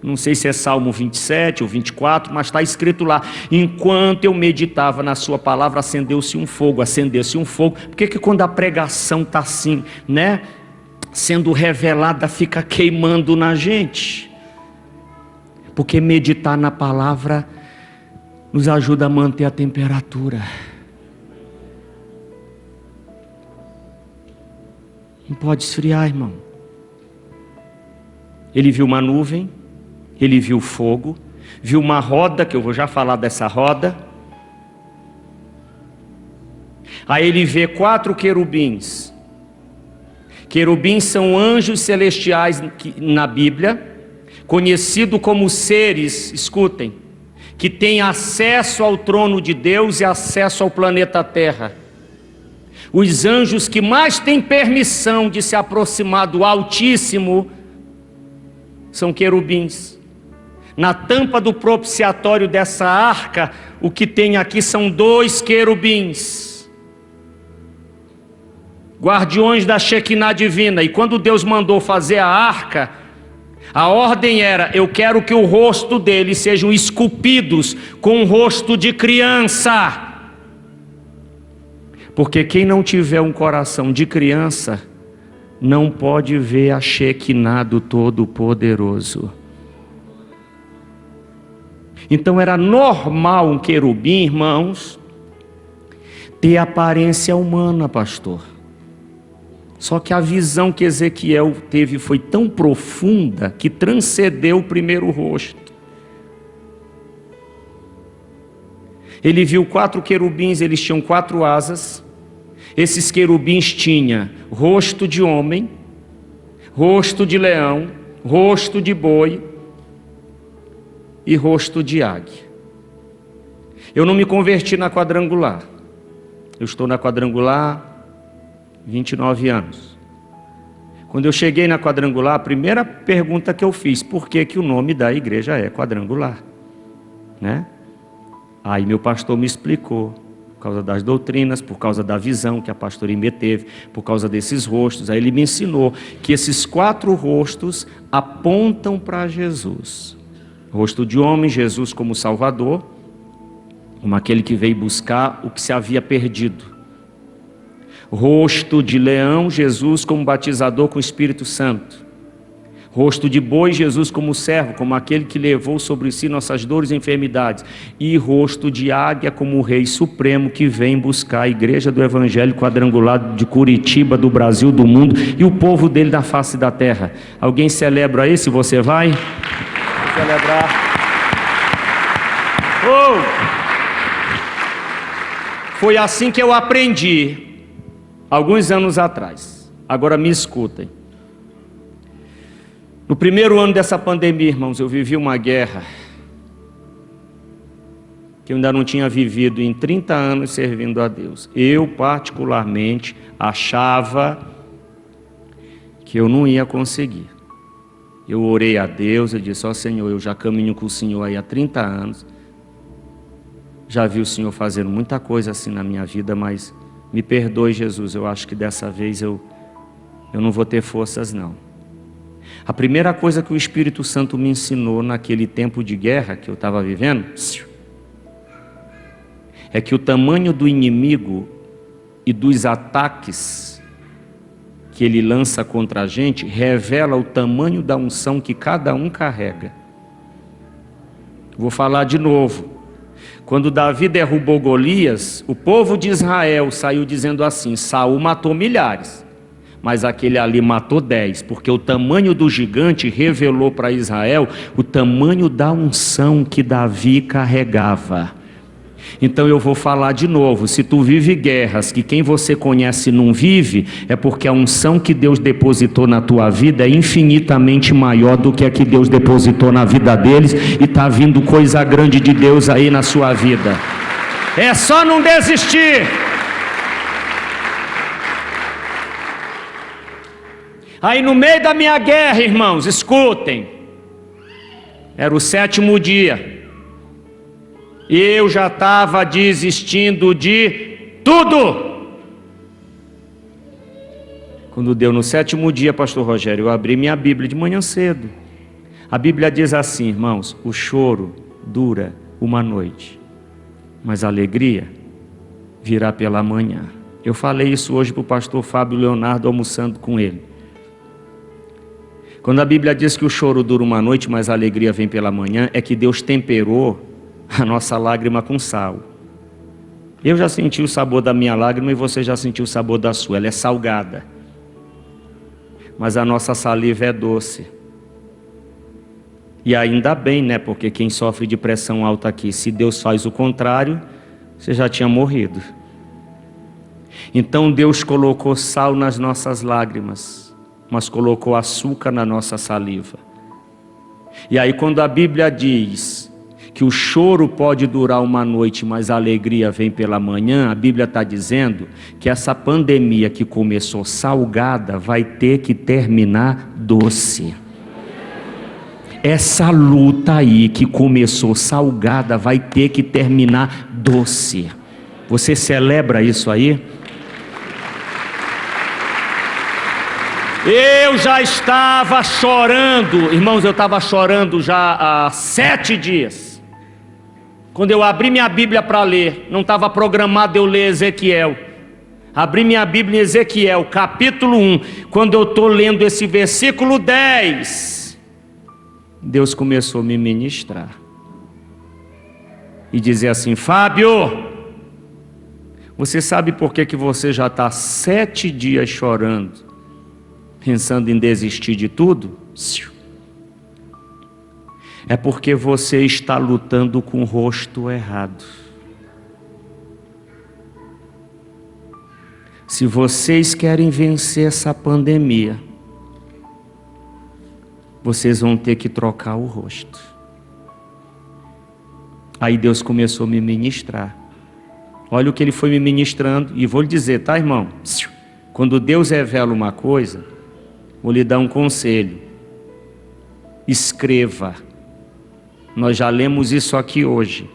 [SPEAKER 2] Não sei se é Salmo 27 ou 24, mas está escrito lá: enquanto eu meditava na sua palavra, acendeu-se um fogo. Acendeu-se um fogo. Por que quando a pregação está assim, né, sendo revelada, fica queimando na gente? Porque meditar na palavra nos ajuda a manter a temperatura. Não pode esfriar, irmão. Ele viu uma nuvem, ele viu fogo, viu uma roda, que eu vou já falar dessa roda. Aí ele vê 4 querubins. Querubins são anjos celestiais na Bíblia, conhecidos como seres, escutem, que tem acesso ao trono de Deus e acesso ao planeta Terra. Os anjos que mais têm permissão de se aproximar do Altíssimo são querubins. Na tampa do propiciatório dessa arca, o que tem aqui são 2 querubins, guardiões da Shekinah divina. E quando Deus mandou fazer a arca, a ordem era: eu quero que o rosto deles sejam esculpidos com o rosto de criança. Porque quem não tiver um coração de criança, não pode ver a Shekinah do Todo-Poderoso. Então era normal um querubim, irmãos, ter aparência humana, pastor. Só que a visão que Ezequiel teve foi tão profunda que transcendeu o primeiro rosto. Ele viu 4 querubins, eles tinham 4 asas. Esses querubins tinham rosto de homem, rosto de leão, rosto de boi e rosto de águia. Eu não me converti na quadrangular. Eu estou na quadrangular 29 anos. Quando eu cheguei na quadrangular, a primeira pergunta que eu fiz: por que o nome da igreja é quadrangular? Né? Aí meu pastor me explicou: por causa das doutrinas, por causa da visão que a pastorinha teve, por causa desses rostos. Aí ele me ensinou que esses 4 rostos apontam para Jesus. Rosto de homem, Jesus como Salvador, como aquele que veio buscar o que se havia perdido. Rosto de leão, Jesus como batizador com o Espírito Santo. Rosto de boi, Jesus como servo, como aquele que levou sobre si nossas dores e enfermidades. E rosto de águia como o Rei Supremo que vem buscar a igreja do Evangelho quadrangular de Curitiba, do Brasil, do mundo, e o povo dele da face da terra. Alguém celebra esse? Você vai? Vou celebrar. Foi assim que eu aprendi alguns anos atrás. Agora me escutem. No primeiro ano dessa pandemia, irmãos, eu vivi uma guerra que eu ainda não tinha vivido em 30 anos servindo a Deus. Eu, particularmente, achava que eu não ia conseguir. Eu orei a Deus, eu disse: ó Senhor, eu já caminho com o Senhor aí há 30 anos. Já vi o Senhor fazendo muita coisa assim na minha vida, mas me perdoe, Jesus, eu acho que dessa vez eu não vou ter forças não. A primeira coisa que o Espírito Santo me ensinou naquele tempo de guerra que eu estava vivendo é que o tamanho do inimigo e dos ataques que ele lança contra a gente revela o tamanho da unção que cada um carrega. Vou falar de novo. Quando Davi derrubou Golias, o povo de Israel saiu dizendo assim: Saul matou milhares, mas aquele ali matou 10, porque o tamanho do gigante revelou para Israel o tamanho da unção que Davi carregava. Então eu vou falar de novo: se tu vive guerras que quem você conhece não vive, é porque a unção que Deus depositou na tua vida é infinitamente maior do que a que Deus depositou na vida deles, e está vindo coisa grande de Deus aí na sua vida. É só não desistir. Aí no meio da minha guerra, irmãos, escutem, era o 7º dia, e eu já estava desistindo de tudo. Quando deu no 7º dia, pastor Rogério, eu abri minha Bíblia de manhã cedo. A Bíblia diz assim, irmãos: o choro dura uma noite, mas a alegria virá pela manhã. Eu falei isso hoje para o pastor Fábio Leonardo, almoçando com ele. Quando a Bíblia diz que o choro dura uma noite, mas a alegria vem pela manhã, é que Deus temperou a nossa lágrima com sal. Eu já senti o sabor da minha lágrima e você já sentiu o sabor da sua. Ela é salgada, mas a nossa saliva é doce. E ainda bem, né? Porque quem sofre de pressão alta aqui, se Deus faz o contrário, você já tinha morrido. Então Deus colocou sal nas nossas lágrimas, mas colocou açúcar na nossa saliva. E aí quando a Bíblia diz que o choro pode durar uma noite, mas a alegria vem pela manhã, a Bíblia está dizendo que essa pandemia que começou salgada vai ter que terminar doce. Essa luta aí que começou salgada vai ter que terminar doce. Você celebra isso aí? Eu já estava chorando, irmãos, eu estava chorando já há 7 dias. Quando eu abri minha Bíblia para ler, não estava programado eu ler Ezequiel. Abri minha Bíblia em Ezequiel, capítulo 1. Quando eu estou lendo esse versículo 10, Deus começou a me ministrar e dizer assim: Fábio, você sabe por que você já está 7 dias chorando, pensando em desistir de tudo? É porque você está lutando com o rosto errado. Se vocês querem vencer essa pandemia, vocês vão ter que trocar o rosto. Aí Deus começou a me ministrar. Olha o que Ele foi me ministrando, e vou lhe dizer, tá, irmão? Quando Deus revela uma coisa, vou lhe dar um conselho: escreva. Nós já lemos isso aqui hoje.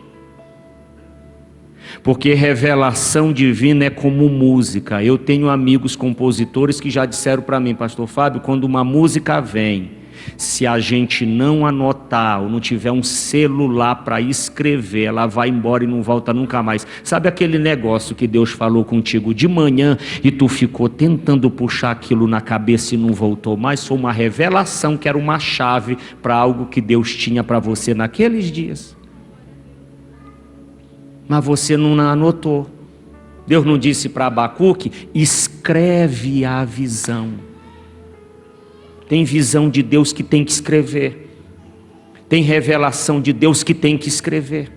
[SPEAKER 2] Porque revelação divina é como música. Eu tenho amigos compositores que já disseram para mim: pastor Fábio, quando uma música vem, se a gente não anotar ou não tiver um celular para escrever, ela vai embora e não volta nunca mais. Sabe aquele negócio que Deus falou contigo de manhã e tu ficou tentando puxar aquilo na cabeça e não voltou mais? Foi uma revelação que era uma chave para algo que Deus tinha para você naqueles dias. Mas você não anotou. Deus não disse para Abacuque: escreve a visão. Tem visão de Deus que tem que escrever. Tem revelação de Deus que tem que escrever.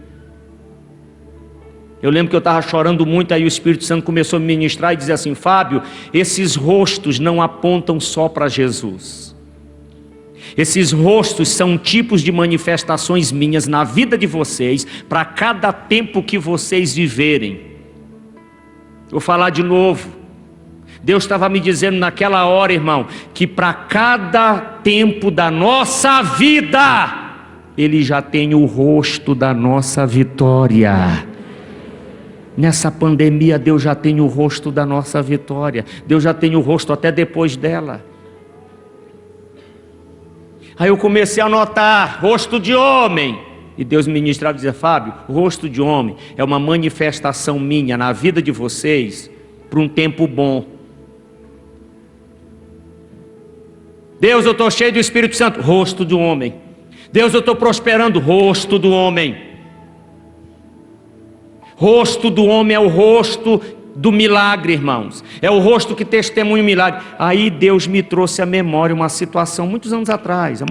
[SPEAKER 2] Eu lembro que eu estava chorando muito, aí o Espírito Santo começou a me ministrar e dizer assim: Fábio, esses rostos não apontam só para Jesus. Esses rostos são tipos de manifestações minhas na vida de vocês, para cada tempo que vocês viverem. Vou falar de novo. Deus estava me dizendo naquela hora, irmão, que para cada tempo da nossa vida, Ele já tem o rosto da nossa vitória. Nessa pandemia, Deus já tem o rosto da nossa vitória. Deus já tem o rosto até depois dela. Aí eu comecei a notar: rosto de homem. E Deus me ministrava e dizia: Fábio, rosto de homem é uma manifestação minha na vida de vocês para um tempo bom. Deus, eu estou cheio do Espírito Santo, rosto do homem. Deus, eu estou prosperando, rosto do homem. Rosto do homem é o rosto do milagre, irmãos. É o rosto que testemunha o milagre. Aí Deus me trouxe à memória uma situação há muitos anos atrás.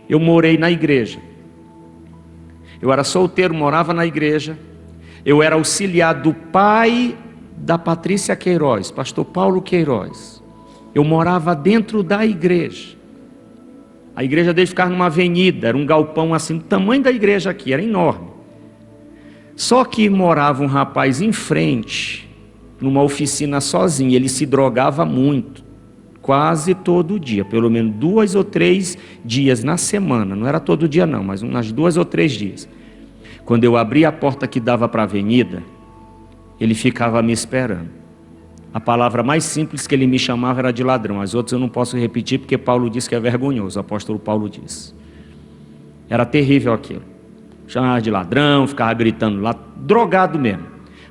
[SPEAKER 2] Eu morei na igreja. Eu era solteiro, morava na igreja. Eu era auxiliar do pai da Patrícia Queiroz, pastor Paulo Queiroz. Eu morava dentro da igreja. A igreja dele ficava numa avenida, era um galpão assim, do tamanho da igreja aqui, era enorme. Só que morava um rapaz em frente, numa oficina sozinho, ele se drogava muito, quase todo dia, pelo menos 2 ou 3 dias na semana, não era todo dia não, mas umas 2 ou 3 dias. Quando eu abri a porta que dava para a avenida, ele ficava me esperando. A palavra mais simples que ele me chamava era de ladrão, as outras eu não posso repetir porque Paulo disse que é vergonhoso, o apóstolo Paulo disse. Era terrível aquilo. Chamava de ladrão, ficava gritando lá, drogado mesmo.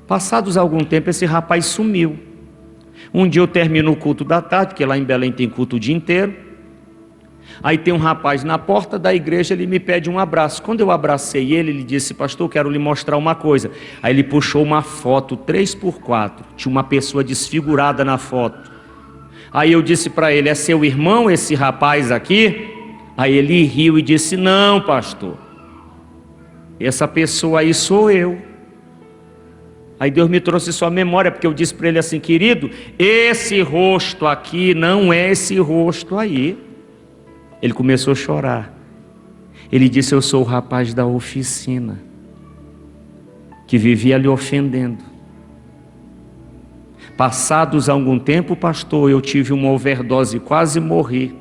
[SPEAKER 2] Passados algum tempo, esse rapaz sumiu. Um dia eu termino o culto da tarde, porque lá em Belém tem culto o dia inteiro. Aí tem um rapaz na porta da igreja, ele me pede um abraço. Quando eu abracei ele, ele disse: pastor, quero lhe mostrar uma coisa. Aí ele puxou uma foto 3x4, tinha uma pessoa desfigurada na foto. Aí eu disse para ele: é seu irmão esse rapaz aqui? Aí ele riu e disse: não, pastor, essa pessoa aí sou eu. Aí Deus me trouxe sua memória, porque eu disse para ele assim: querido, esse rosto aqui não é esse rosto aí. Ele começou a chorar. Ele disse: eu sou o rapaz da oficina, que vivia lhe ofendendo. Passados algum tempo, pastor, eu tive uma overdose e quase morri.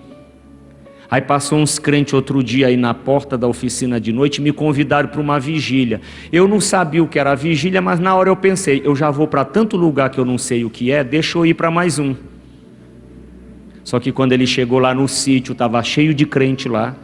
[SPEAKER 2] Aí passou uns crentes outro dia aí na porta da oficina de noite, me convidaram para uma vigília. Eu não sabia o que era a vigília, mas na hora eu pensei: eu já vou para tanto lugar que eu não sei o que é, deixa eu ir para mais um. Só que quando ele chegou lá no sítio, estava cheio de crente lá,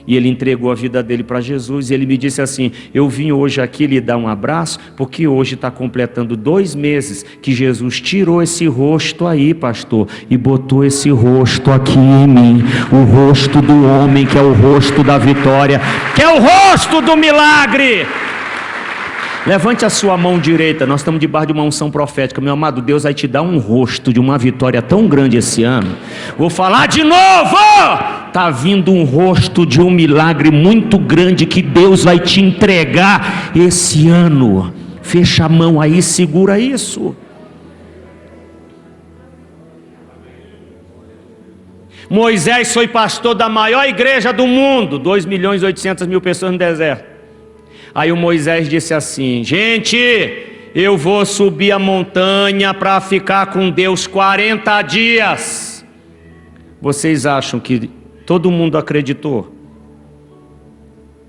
[SPEAKER 2] e ele entregou a vida dele para Jesus, e ele me disse assim: eu vim hoje aqui lhe dar um abraço, porque hoje está completando 2 meses que Jesus tirou esse rosto aí, pastor, e botou esse rosto aqui em mim, o rosto do homem, que é o rosto da vitória, que é o rosto do milagre. Levante a sua mão direita, nós estamos debaixo de uma unção profética. Meu amado, Deus vai te dar um rosto de uma vitória tão grande esse ano. Vou falar de novo. Está vindo um rosto de um milagre muito grande que Deus vai te entregar esse ano. Fecha a mão aí, segura isso. Moisés foi pastor da maior igreja do mundo, 2.800.000 pessoas no deserto. Aí o Moisés disse assim: gente, eu vou subir a montanha para ficar com Deus 40 dias. Vocês acham que todo mundo acreditou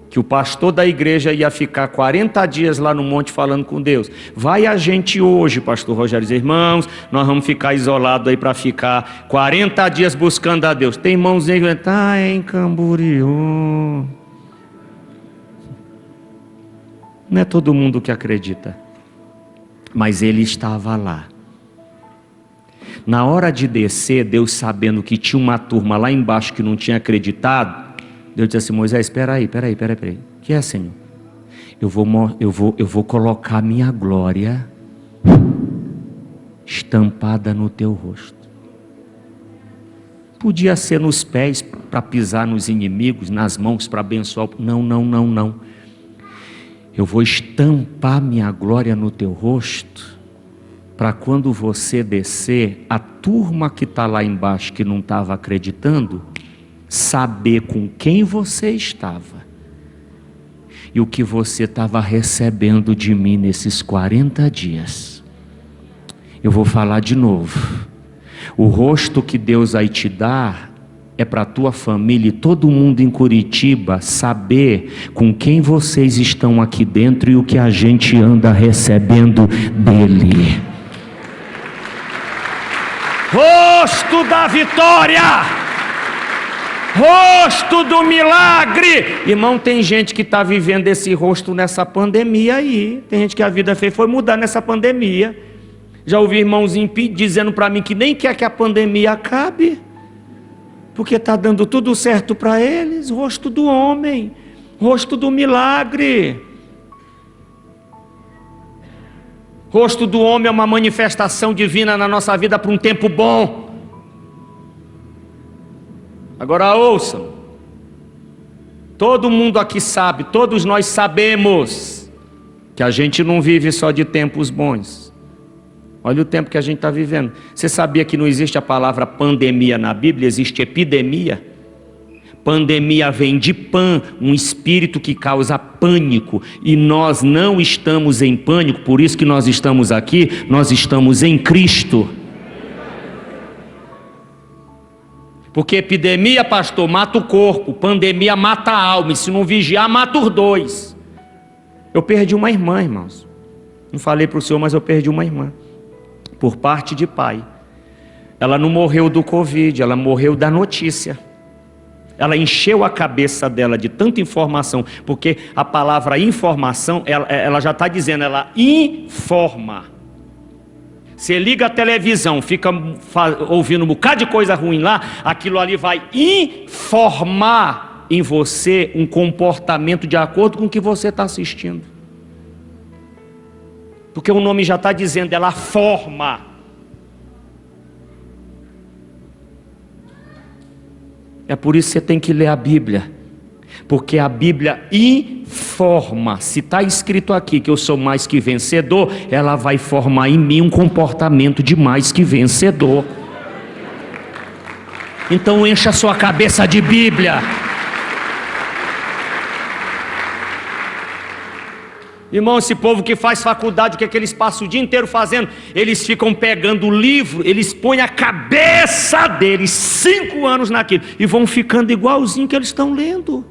[SPEAKER 2] que o pastor da igreja ia ficar 40 dias lá no monte falando com Deus? Vai a gente hoje, pastor Rogério, diz: irmãos, nós vamos ficar isolados aí para ficar 40 dias buscando a Deus. Tem irmãozinho que está em Camboriú. Não é todo mundo que acredita, mas ele estava lá. Na hora de descer, Deus, sabendo que tinha uma turma lá embaixo que não tinha acreditado, Deus disse assim: Moisés, espera aí. O que é, Senhor? Eu vou colocar minha glória estampada no teu rosto. Podia ser nos pés para pisar nos inimigos, nas mãos para abençoar. Não. Eu vou estampar minha glória no teu rosto, para quando você descer, a turma que está lá embaixo, que não estava acreditando, saber com quem você estava e o que você estava recebendo de mim nesses 40 dias. Eu vou falar de novo. O rosto que Deus vai te dar é para a tua família e todo mundo em Curitiba saber com quem vocês estão aqui dentro e o que a gente anda recebendo dele. Rosto da vitória, rosto do milagre. Irmão, tem gente que está vivendo esse rosto nessa pandemia aí. Tem gente que a vida foi mudar nessa pandemia. Já ouvi irmãozinho dizendo para mim que nem quer que a pandemia acabe, porque está dando tudo certo para eles. Rosto do homem, rosto do milagre. Rosto do homem é uma manifestação divina na nossa vida para um tempo bom. Agora ouçam, todo mundo aqui sabe, todos nós sabemos que a gente não vive só de tempos bons. Olha o tempo que a gente está vivendo. Você sabia que não existe a palavra pandemia na Bíblia, existe epidemia? Pandemia vem de pan, um espírito que causa pânico, e nós não estamos em pânico, por isso que nós estamos aqui, nós estamos em Cristo. Porque epidemia, pastor, mata o corpo, pandemia mata a alma, e se não vigiar, mata os dois. Eu perdi uma irmã, irmãos. Não falei para o senhor, mas eu perdi uma irmã, por parte de pai. Ela não morreu do Covid, ela morreu da notícia. Ela encheu a cabeça dela de tanta informação, porque a palavra informação, ela já está dizendo, ela informa. Você liga a televisão, fica ouvindo um bocado de coisa ruim lá, aquilo ali vai informar em você um comportamento de acordo com o que você está assistindo. Porque o nome já está dizendo, ela forma. É por isso que você tem que ler a Bíblia, porque a Bíblia informa. Se está escrito aqui que eu sou mais que vencedor, ela vai formar em mim um comportamento de mais que vencedor. Então encha a sua cabeça de Bíblia. Irmão, esse povo que faz faculdade, o que é que eles passam o dia inteiro fazendo? Eles ficam pegando o livro, eles põem a cabeça deles 5 anos naquilo, e vão ficando igualzinho que eles estão lendo.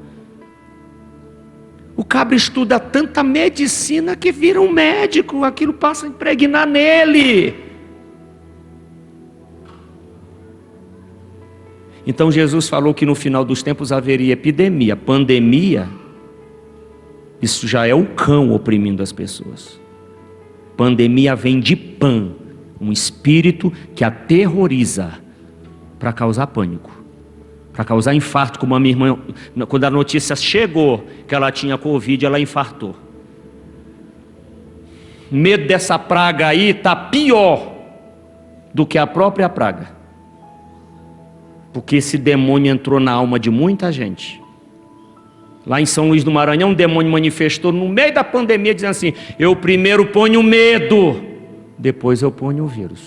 [SPEAKER 2] O cabra estuda tanta medicina que vira um médico, aquilo passa a impregnar nele. Então Jesus falou que no final dos tempos haveria epidemia, pandemia. Isso já é o cão oprimindo as pessoas. Pandemia vem de pan, um espírito que aterroriza para causar pânico, para causar infarto, como a minha irmã, quando a notícia chegou que ela tinha Covid, ela infartou. Medo dessa praga aí está pior do que a própria praga, porque esse demônio entrou na alma de muita gente. Lá em São Luís do Maranhão, um demônio manifestou no meio da pandemia, dizendo assim: eu primeiro ponho medo, depois eu ponho o vírus.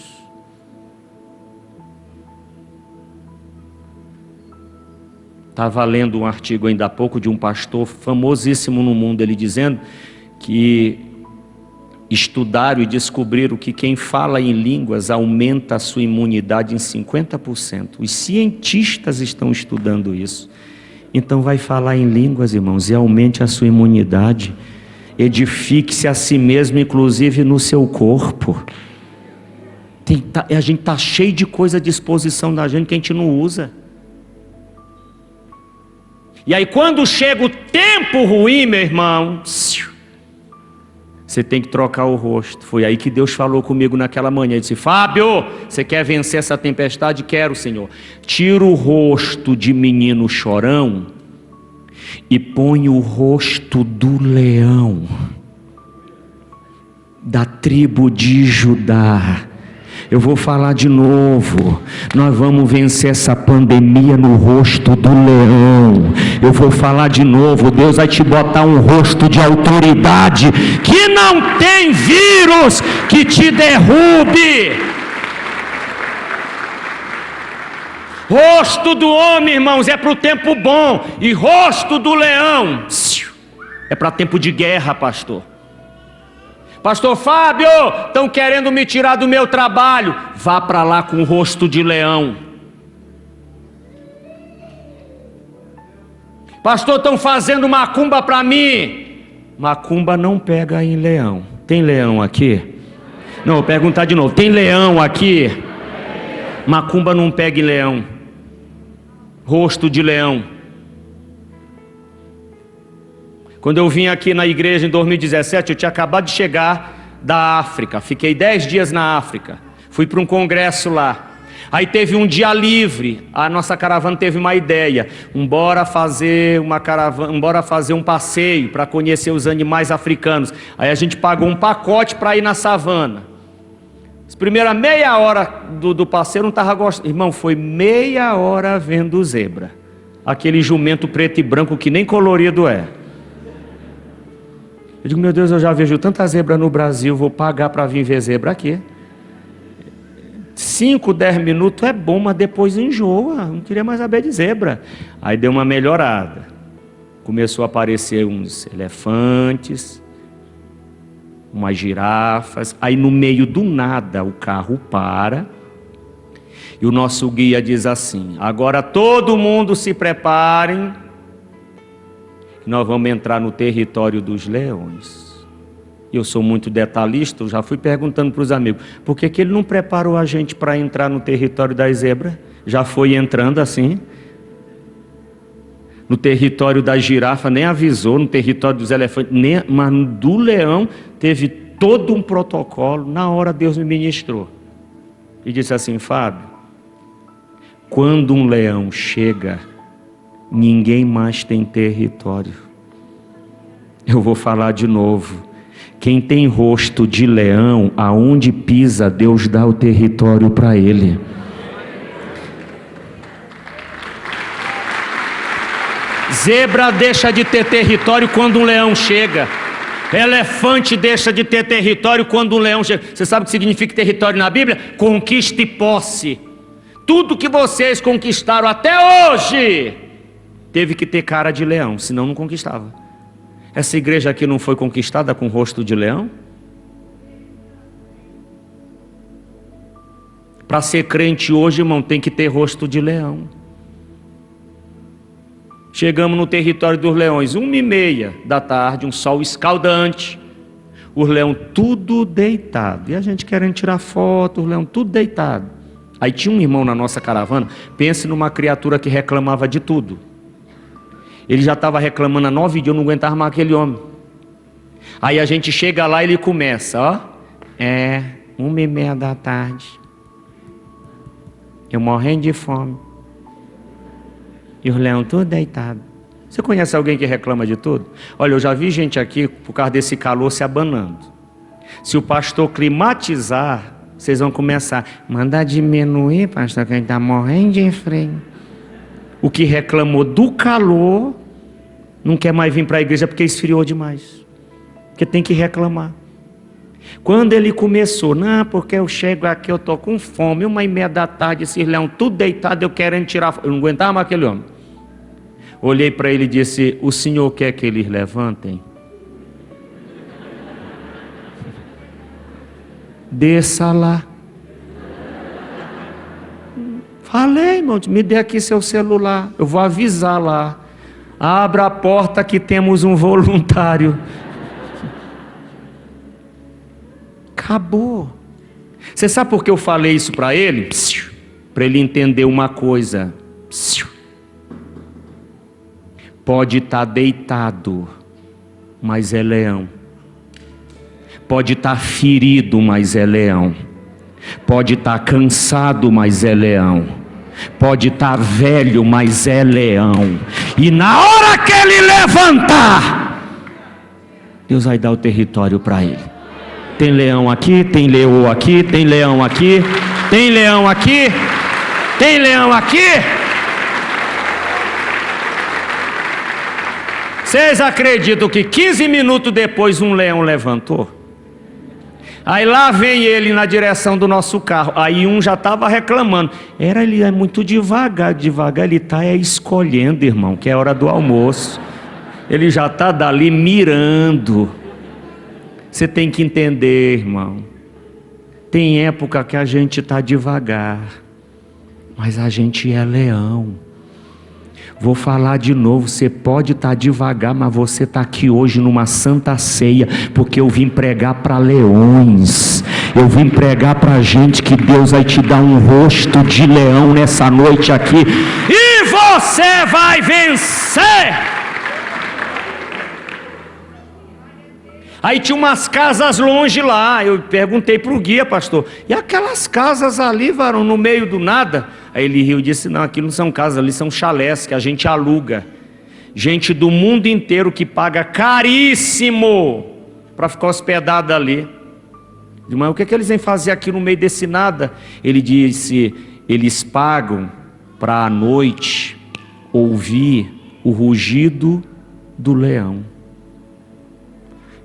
[SPEAKER 2] Estava lendo um artigo ainda há pouco de um pastor famosíssimo no mundo, ele dizendo que estudaram e descobriram que quem fala em línguas aumenta a sua imunidade em 50%. Os cientistas estão estudando isso. Então vai falar em línguas, irmãos, e aumente a sua imunidade. Edifique-se a si mesmo, inclusive no seu corpo. A gente está cheio de coisa à disposição da gente que a gente não usa. E aí quando chega o tempo ruim, meu irmão, você tem que trocar o rosto. Foi aí que Deus falou comigo naquela manhã. Ele disse: Fábio, você quer vencer essa tempestade? Quero, Senhor. Tira o rosto de menino chorão e põe o rosto do leão da tribo de Judá. Eu vou falar de novo. Nós vamos vencer essa pandemia no rosto do leão. Eu vou falar de novo. Deus vai te botar um rosto de autoridade, que não tem vírus que te derrube. Rosto do homem, irmãos, é para o tempo bom, e rosto do leão é para tempo de guerra, pastor. Pastor Fábio, estão querendo me tirar do meu trabalho. Vá para lá com o rosto de leão. Pastor, estão fazendo macumba para mim. Macumba não pega em leão. Tem leão aqui? Não, vou perguntar de novo. Tem leão aqui? Macumba não pega em leão. Rosto de leão. Quando eu vim aqui na igreja em 2017, eu tinha acabado de chegar da África. Fiquei 10 dias na África. Fui para um congresso lá. Aí teve um dia livre, a nossa caravana teve uma ideia, embora fazer um passeio para conhecer os animais africanos. Aí a gente pagou um pacote para ir na savana. As primeiras meia hora do passeio eu não estava gostando. Irmão, foi meia hora vendo zebra. Aquele jumento preto e branco que nem colorido é. Eu digo, meu Deus, eu já vejo tanta zebra no Brasil, vou pagar para vir ver zebra aqui. 5, 10 minutos é bom, mas depois enjoa, não queria mais saber de zebra. Aí deu uma melhorada, começou a aparecer uns elefantes, umas girafas. Aí no meio do nada o carro para e o nosso guia diz assim: agora todo mundo se preparem, nós vamos entrar no território dos leões. Eu sou muito detalhista, eu já fui perguntando para os amigos, por que ele não preparou a gente para entrar no território das zebras? Já foi entrando assim. No território da girafa nem avisou, no território dos elefantes, mas do leão teve todo um protocolo. Na hora Deus me ministrou e disse assim: Fábio, quando um leão chega, ninguém mais tem território. Eu vou falar de novo. Quem tem rosto de leão, aonde pisa, Deus dá o território para ele. Zebra deixa de ter território quando um leão chega. Elefante deixa de ter território quando um leão chega. Você sabe o que significa território na Bíblia? Conquista e posse. Tudo que vocês conquistaram até hoje teve que ter cara de leão, senão não conquistava. Essa igreja aqui não foi conquistada com rosto de leão? Para ser crente hoje, irmão, tem que ter rosto de leão. Chegamos no território dos leões, 1h30 da tarde, um sol escaldante. Os leões tudo deitado. E a gente querendo tirar foto, os leões tudo deitado. Aí tinha um irmão na nossa caravana, pense numa criatura que reclamava de tudo. Ele já estava reclamando há 9 dias, eu não aguentava mais aquele homem. Aí a gente chega lá e ele começa, ó. 1h30 da tarde. Eu morrendo de fome. E os leões tudo deitados. Você conhece alguém que reclama de tudo? Olha, eu já vi gente aqui, por causa desse calor, se abanando. Se o pastor climatizar, vocês vão começar. Manda diminuir, pastor, que a gente está morrendo de frio. O que reclamou do calor não quer mais vir para a igreja porque esfriou demais. Porque tem que reclamar. Quando ele começou, não, porque eu chego aqui, eu estou com fome, 1h30 da tarde, esses leões tudo deitado, eu querendo tirar. Eu não aguentava mais aquele homem. Olhei para ele e disse: o senhor quer que eles levantem? Desça lá. Falei, irmão, me dê aqui seu celular, eu vou avisar lá. Abra a porta que temos um voluntário. Acabou. Você sabe por que eu falei isso para ele? Para ele entender uma coisa. Pode estar deitado, mas é leão. Pode estar ferido, mas é leão. Pode estar cansado, mas é leão. Pode estar velho, mas é leão. E na hora que ele levantar, Deus vai dar o território para ele. Tem leão aqui, tem leão aqui, tem leão aqui, tem leão aqui, tem leão aqui. Vocês acreditam que 15 minutos depois um leão levantou? Aí lá vem ele na direção do nosso carro. Aí um já estava reclamando. Ele é muito devagar ele está escolhendo, irmão, que é hora do almoço. Ele já está dali mirando. Você tem que entender, irmão. Tem época que a gente está devagar, mas a gente é leão. Vou falar de novo, você pode estar devagar, mas você está aqui hoje numa santa ceia, porque eu vim pregar para leões, eu vim pregar para gente que Deus vai te dar um rosto de leão nessa noite aqui, e você vai vencer. Aí tinha umas casas longe lá. Eu perguntei para o guia, pastor, e aquelas casas ali, varão, no meio do nada? Aí ele riu e disse, não, aquilo não são casas, ali são chalés que a gente aluga. Gente do mundo inteiro que paga caríssimo para ficar hospedada ali. Mas o que eles vêm fazer aqui no meio desse nada? Ele disse, eles pagam para à noite ouvir o rugido do leão.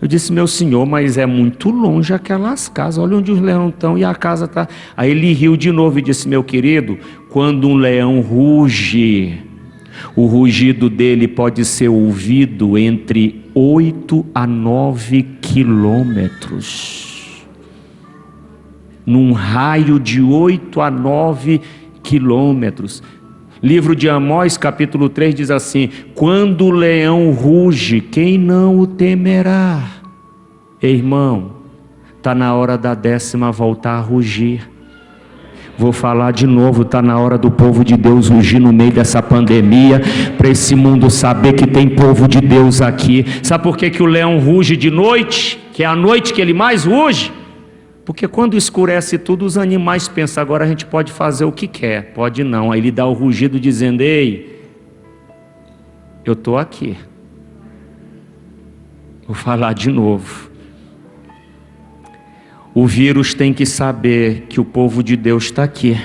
[SPEAKER 2] Eu disse, meu senhor, mas é muito longe aquelas casas, olha onde os leões estão e a casa está. Aí ele riu de novo e disse, meu querido, quando um leão ruge, o rugido dele pode ser ouvido entre 8 a 9 quilômetros. Num raio de 8 a 9 quilômetros. Livro de Amós, capítulo 3, diz assim, quando o leão ruge, quem não o temerá? Ei, irmão, está na hora da 10ª voltar a rugir. Vou falar de novo, está na hora do povo de Deus rugir no meio dessa pandemia, para esse mundo saber que tem povo de Deus aqui. Sabe por que o leão ruge de noite? Que é a noite que ele mais ruge? Porque quando escurece tudo, os animais pensam, agora a gente pode fazer o que quer. Pode não. Aí ele dá o rugido dizendo, ei, eu estou aqui. Vou falar de novo. O vírus tem que saber que o povo de Deus está aqui.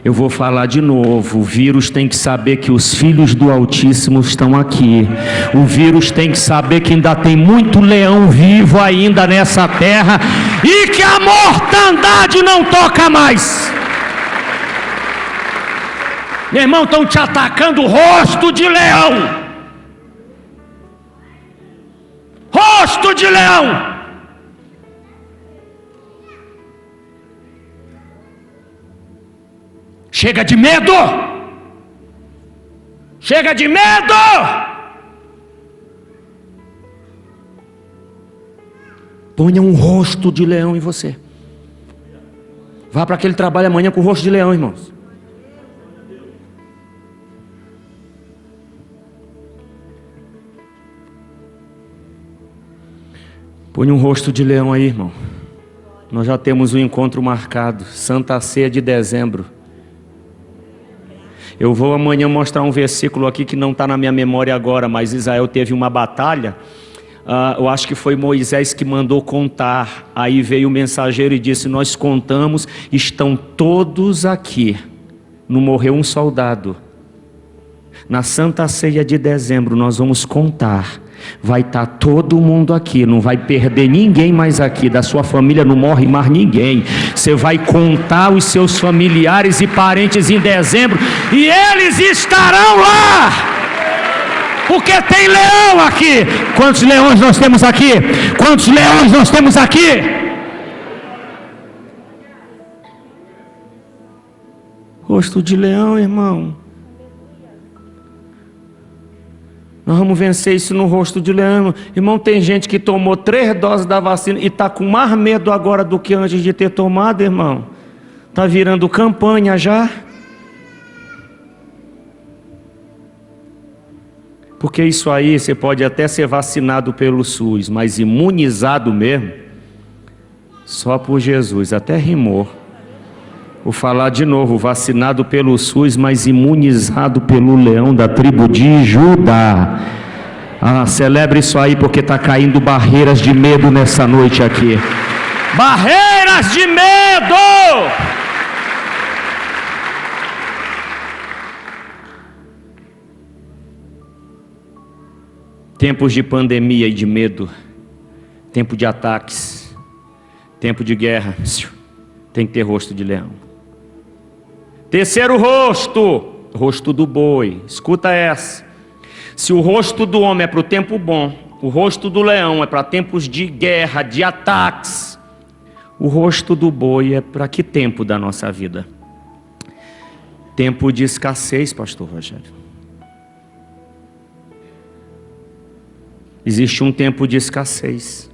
[SPEAKER 2] Eu vou falar de novo. O vírus tem que saber que os filhos do Altíssimo estão aqui. O vírus tem que saber que ainda tem muito leão vivo ainda nessa terra e que a mortandade não toca mais. Meu irmão, estão te atacando o rosto de leão. Rosto de leão. Chega de medo! Chega de medo! Ponha um rosto de leão em você. Vá para aquele trabalho amanhã com o rosto de leão, irmãos. Ponha um rosto de leão aí, irmão. Nós já temos um encontro marcado, Santa Ceia de dezembro. Eu vou amanhã mostrar um versículo aqui que não está na minha memória agora, mas Israel teve uma batalha, eu acho que foi Moisés que mandou contar, aí veio o mensageiro e disse, nós contamos, estão todos aqui, não morreu um soldado. Na Santa Ceia de dezembro nós vamos contar, vai estar todo mundo aqui, não vai perder ninguém mais aqui, da sua família não morre mais ninguém. Você vai contar os seus familiares e parentes em dezembro e eles estarão lá, porque tem leão aqui. Quantos leões nós temos aqui? Quantos leões nós temos aqui? Rosto de leão, irmão. Nós vamos vencer isso no rosto de leão. Irmão, tem gente que tomou 3 doses da vacina e está com mais medo agora do que antes de ter tomado, irmão. Está virando campanha já. Porque isso aí, você pode até ser vacinado pelo SUS, mas imunizado mesmo, só por Jesus. Até rimou. Vou falar de novo, vacinado pelo SUS, mas imunizado pelo leão da tribo de Judá. Celebre isso aí, porque está caindo barreiras de medo nessa noite aqui. Barreiras de medo! Tempos de pandemia e de medo, tempo de ataques, tempo de guerra, tem que ter rosto de leão. Terceiro rosto, rosto do boi. Escuta essa. Se o rosto do homem é para o tempo bom, o rosto do leão é para tempos de guerra, de ataques, o rosto do boi é para que tempo da nossa vida? Tempo de escassez, pastor Rogério. Existe um tempo de escassez.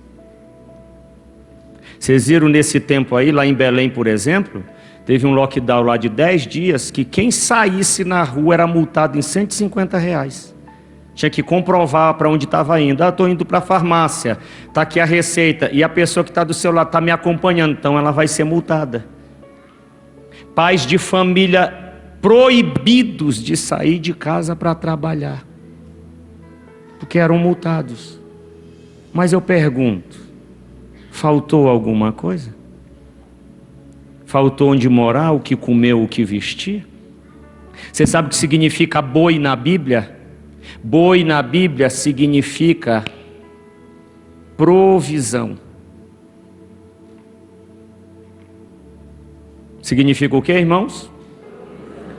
[SPEAKER 2] Vocês viram nesse tempo aí, lá em Belém, por exemplo, teve um lockdown lá de 10 dias, que quem saísse na rua era multado em R$150. Tinha que comprovar para onde estava indo. Estou indo para a farmácia, está aqui a receita, e a pessoa que está do seu lado está me acompanhando, então ela vai ser multada. Pais de família proibidos de sair de casa para trabalhar, porque eram multados. Mas eu pergunto, faltou alguma coisa? Faltou onde morar, o que comer, o que vestir? Você sabe o que significa boi na Bíblia? Boi na Bíblia significa provisão. Significa o que, irmãos?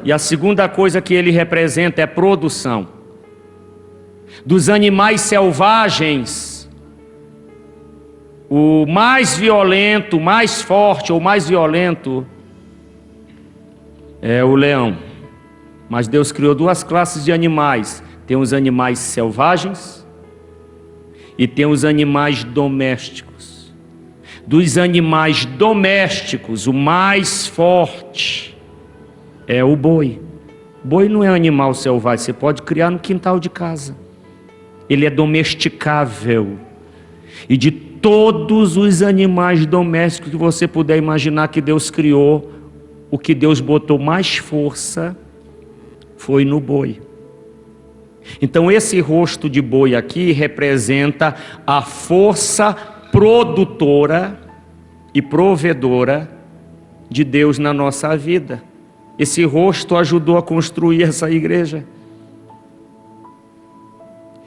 [SPEAKER 2] E a segunda coisa que ele representa é produção. Dos animais selvagens, o mais violento, mais forte ou mais violento é o leão. Mas Deus criou duas classes de animais. Tem os animais selvagens e tem os animais domésticos. Dos animais domésticos, o mais forte é o boi. Boi não é animal selvagem, você pode criar no quintal de casa. Ele é domesticável. E de todos os animais domésticos que você puder imaginar que Deus criou, o que Deus botou mais força foi no boi. Então esse rosto de boi aqui representa a força produtora e provedora de Deus na nossa vida. Esse rosto ajudou a construir essa igreja.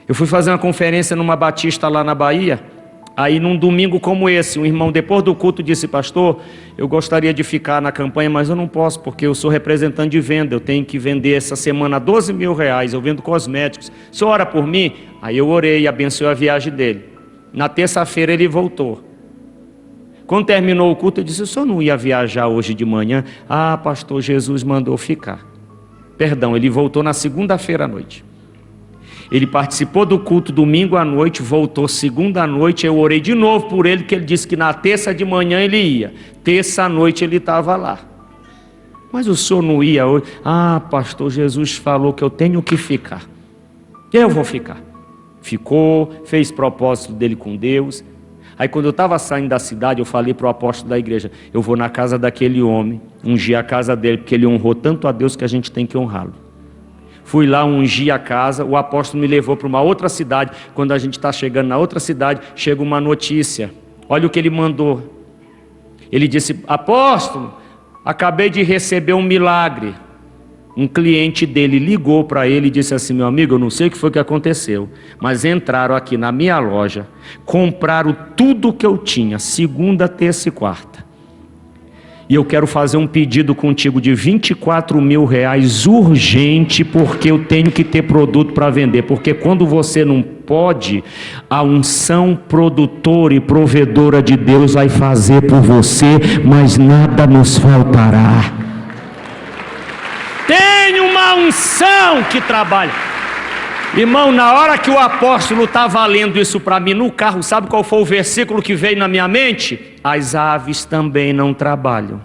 [SPEAKER 2] Eu fui fazer uma conferência numa batista lá na Bahia. Aí num domingo como esse, um irmão depois do culto disse: pastor, eu gostaria de ficar na campanha, mas eu não posso, porque eu sou representante de venda, eu tenho que vender essa semana R$12 mil, eu vendo cosméticos, o senhor ora por mim? Aí eu orei e abençoei a viagem dele. Na terça-feira ele voltou. Quando terminou o culto, eu disse: o senhor não ia viajar hoje de manhã? Ah, pastor, Jesus mandou ficar. Perdão, ele voltou na segunda-feira à noite. Ele participou do culto domingo à noite, voltou segunda à noite, eu orei de novo por ele, que ele disse que na terça de manhã ele ia. Terça à noite ele estava lá. Mas o senhor não ia hoje? Ah, pastor, Jesus falou que eu tenho que ficar. Eu vou ficar. Ficou, fez propósito dele com Deus. Aí quando eu estava saindo da cidade, eu falei para o apóstolo da igreja: eu vou na casa daquele homem, ungir a casa dele, porque ele honrou tanto a Deus que a gente tem que honrá-lo. Fui lá, ungi a casa, o apóstolo me levou para uma outra cidade. Quando a gente está chegando na outra cidade, chega uma notícia. Olha o que ele mandou. Ele disse: apóstolo, acabei de receber um milagre. Um cliente dele ligou para ele e disse assim: meu amigo, eu não sei o que foi que aconteceu, mas entraram aqui na minha loja, compraram tudo que eu tinha, segunda, terça e quarta. E eu quero fazer um pedido contigo de R$24 mil urgente, porque eu tenho que ter produto para vender. Porque quando você não pode, a unção produtora e provedora de Deus vai fazer por você, mas nada nos faltará. Tem uma unção que trabalha. Irmão, na hora que o apóstolo estava lendo isso para mim no carro, sabe qual foi o versículo que veio na minha mente? As aves também não trabalham,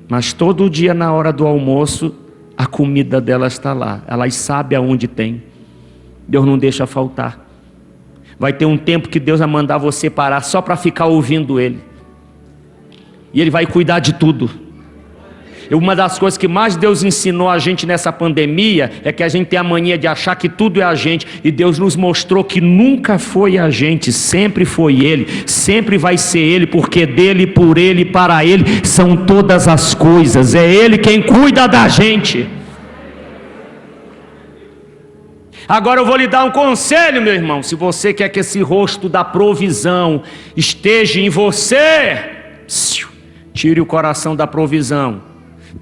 [SPEAKER 2] mas todo dia na hora do almoço, a comida delas está lá. Elas sabem aonde tem. Deus não deixa faltar. Vai ter um tempo que Deus vai mandar você parar só para ficar ouvindo Ele. E Ele vai cuidar de tudo. Uma das coisas que mais Deus ensinou a gente nessa pandemia é que a gente tem a mania de achar que tudo é a gente, e Deus nos mostrou que nunca foi a gente, sempre foi Ele, sempre vai ser Ele, porque dele, por Ele, para Ele são todas as coisas. É Ele quem cuida da gente. Agora eu vou lhe dar um conselho, meu irmão. Se você quer que esse rosto da provisão esteja em você, tire o coração da provisão.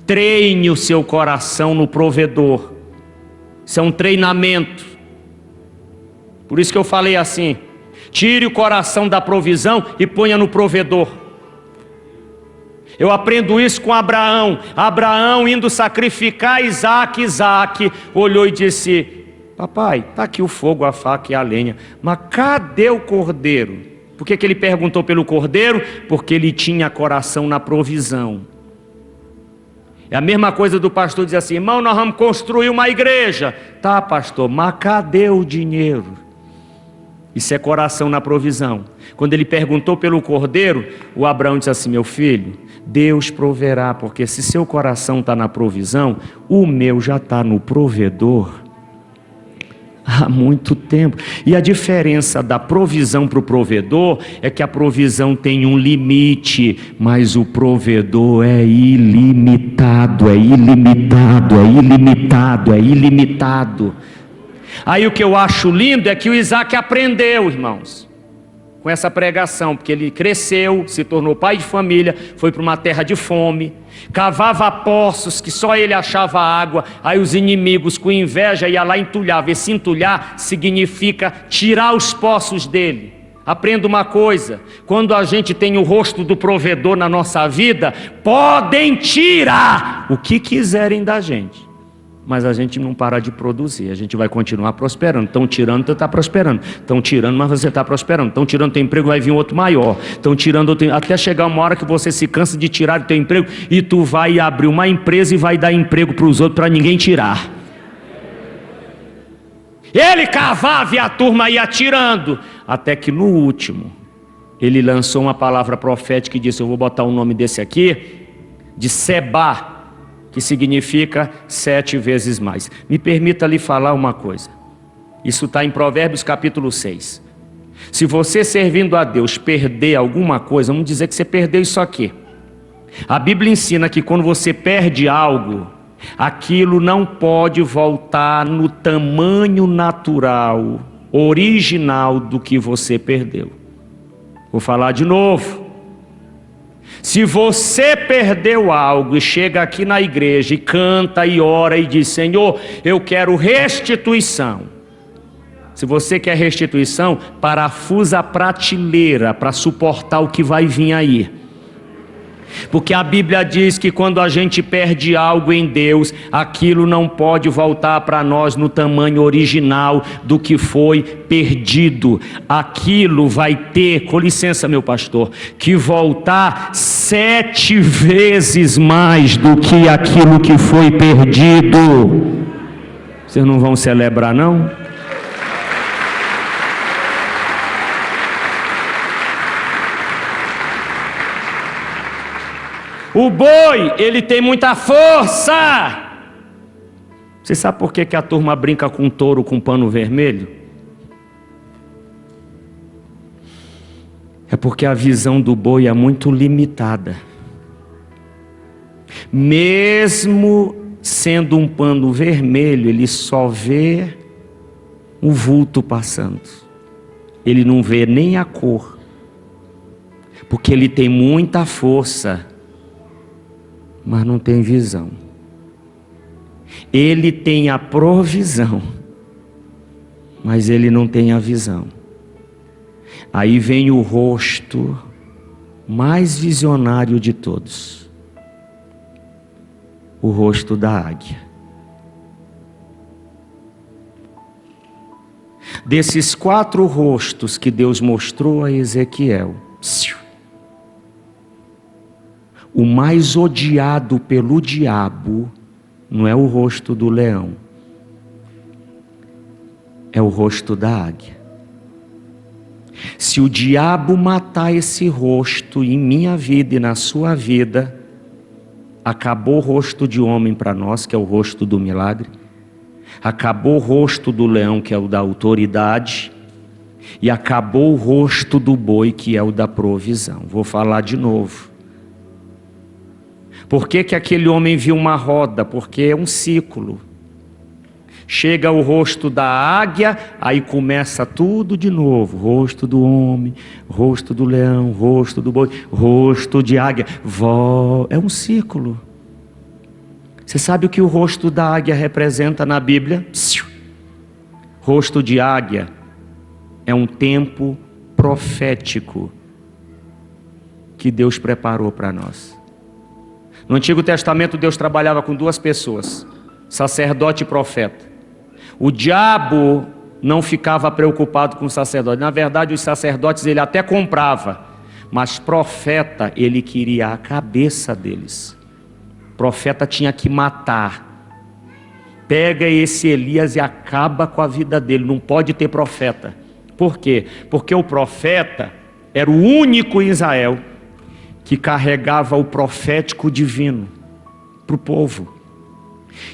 [SPEAKER 2] Treine o seu coração no provedor. Isso é um treinamento. Por isso que eu falei assim: tire o coração da provisão e ponha no provedor. Eu aprendo isso com Abraão. Abraão indo sacrificar Isaac. Isaac olhou e disse: papai, está aqui o fogo, a faca e a lenha, mas cadê o cordeiro? Por que ele perguntou pelo cordeiro? Porque ele tinha coração na provisão. É a mesma coisa do pastor dizer assim: irmão, nós vamos construir uma igreja. Tá, pastor, mas cadê o dinheiro? Isso é coração na provisão. Quando ele perguntou pelo cordeiro, o Abraão disse assim: meu filho, Deus proverá, porque se seu coração está na provisão, o meu já está no provedor há muito tempo. E a diferença da provisão para o provedor é que a provisão tem um limite, mas o provedor é ilimitado, é ilimitado, é ilimitado, é ilimitado. Aí o que eu acho lindo é que o Isaac aprendeu, irmãos, com essa pregação, porque ele cresceu, se tornou pai de família, foi para uma terra de fome, cavava poços que só ele achava água, aí os inimigos com inveja iam lá e entulhavam. Esse entulhar significa tirar os poços dele. Aprenda uma coisa: quando a gente tem o rosto do provedor na nossa vida, podem tirar o que quiserem da gente, mas a gente não para de produzir, a gente vai continuar prosperando. Estão tirando, você está prosperando. Estão tirando, mas você está prosperando. Estão tirando teu emprego, vai vir outro maior. Estão tirando outro, até chegar uma hora que você se cansa de tirar o teu emprego e tu vai abrir uma empresa e vai dar emprego para os outros para ninguém tirar. Ele cavava e a turma ia tirando, até que no último ele lançou uma palavra profética e disse: eu vou botar o nome desse aqui de Seba, que significa 7 vezes mais. Me permita lhe falar uma coisa. Isso está em Provérbios capítulo 6. Se você servindo a Deus perder alguma coisa, vamos dizer que você perdeu isso aqui. A Bíblia ensina que quando você perde algo, aquilo não pode voltar no tamanho natural, original do que você perdeu. Vou falar de novo. Se você perdeu algo e chega aqui na igreja e canta e ora e diz: Senhor, eu quero restituição. Se você quer restituição, parafusa a prateleira para suportar o que vai vir aí. Porque a Bíblia diz que quando a gente perde algo em Deus, aquilo não pode voltar para nós no tamanho original do que foi perdido. Aquilo vai ter, com licença meu pastor, que voltar 7 vezes mais do que aquilo que foi perdido. Vocês não vão celebrar não? O boi, ele tem muita força. Você sabe por que a turma brinca com touro com pano vermelho? É porque a visão do boi é muito limitada. Mesmo sendo um pano vermelho, ele só vê o vulto passando. Ele não vê nem a cor, porque ele tem muita força, mas não tem visão. Ele tem a provisão, mas ele não tem a visão. Aí vem o rosto mais visionário de todos, o rosto da águia. Desses 4 rostos que Deus mostrou a Ezequiel, o mais odiado pelo diabo não é o rosto do leão, é o rosto da águia. Se o diabo matar esse rosto em minha vida e na sua vida, acabou o rosto de homem para nós, que é o rosto do milagre, acabou o rosto do leão, que é o da autoridade, e acabou o rosto do boi, que é o da provisão. Vou falar de novo. Por que aquele homem viu uma roda? Porque é um ciclo. Chega o rosto da águia, aí começa tudo de novo. Rosto do homem, rosto do leão, rosto do boi, rosto de águia. É um ciclo. Você sabe o que o rosto da águia representa na Bíblia? Rosto de águia é um tempo profético que Deus preparou para nós. No Antigo Testamento, Deus trabalhava com 2 pessoas, sacerdote e profeta. O diabo não ficava preocupado com o sacerdote. Na verdade, os sacerdotes ele até comprava, mas profeta, ele queria a cabeça deles. profeta tinha que matar. Pega esse Elias e acaba com a vida dele, não pode ter profeta. Por quê? Porque o profeta era o único em Israel que carregava o profético divino para o povo.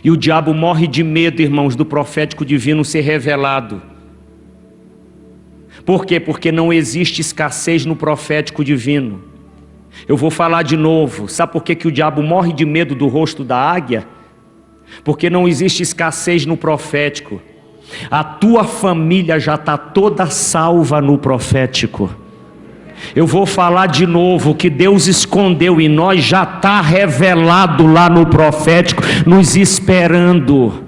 [SPEAKER 2] E o diabo morre de medo, irmãos, do profético divino ser revelado. Por quê? Porque não existe escassez no profético divino. Eu vou falar de novo. Sabe por que o diabo morre de medo do rosto da águia? Porque não existe escassez no profético. A tua família já está toda salva no profético. Eu vou falar de novo, que Deus escondeu em nós já está revelado lá no profético, nos esperando.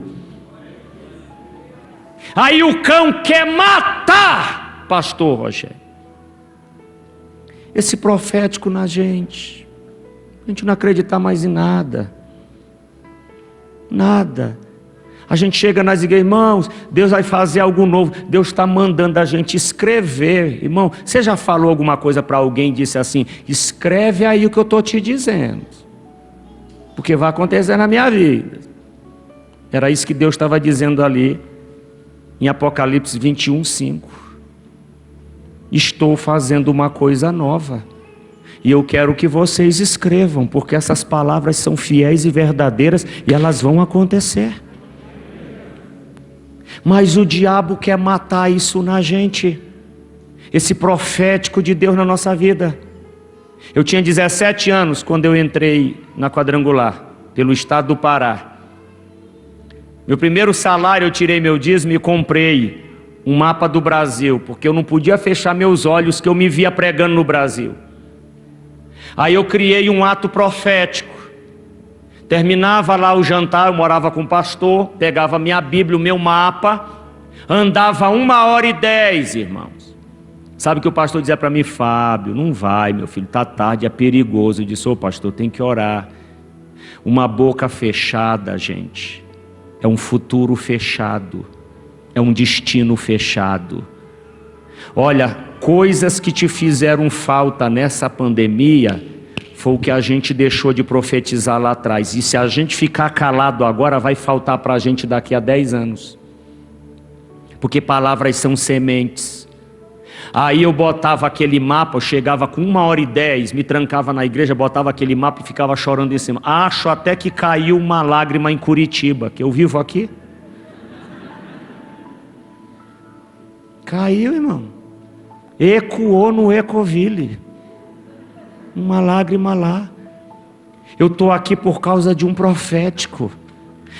[SPEAKER 2] Aí o cão quer matar, pastor Rogério, esse profético na gente. A gente não acredita mais em nada. Nada. A gente chega nas igrejas, irmãos, Deus vai fazer algo novo. Deus está mandando a gente escrever. Irmão, você já falou alguma coisa para alguém e disse assim: escreve aí o que eu estou te dizendo, porque vai acontecer na minha vida. Era isso que Deus estava dizendo ali em Apocalipse 21:5. Estou fazendo uma coisa nova, e eu quero que vocês escrevam, porque essas palavras são fiéis e verdadeiras, e elas vão acontecer. Mas o diabo quer matar isso na gente, esse profético de Deus na nossa vida. Eu tinha 17 anos quando eu entrei na Quadrangular, pelo estado do Pará. Meu primeiro salário, eu tirei meu dízimo e comprei um mapa do Brasil, porque eu não podia fechar meus olhos que eu me via pregando no Brasil. Aí eu criei um ato profético. Terminava lá o jantar, eu morava com o pastor, pegava minha Bíblia, o meu mapa, andava 1h10, irmãos. Sabe o que o pastor dizia para mim? Fábio, não vai, meu filho, está tarde, é perigoso. Eu disse: ô pastor, tem que orar. Uma boca fechada, gente, é um futuro fechado, é um destino fechado. Olha, coisas que te fizeram falta nessa pandemia foi o que a gente deixou de profetizar lá atrás. E se a gente ficar calado agora, vai faltar para a gente daqui a 10 anos. Porque palavras são sementes. Aí eu botava aquele mapa, eu chegava com 1h10, me trancava na igreja, botava aquele mapa e ficava chorando em cima. Acho até que caiu uma lágrima em Curitiba, que eu vivo aqui. Caiu, irmão. Ecoou no Ecoville. Uma lágrima lá. Eu estou aqui por causa de um profético.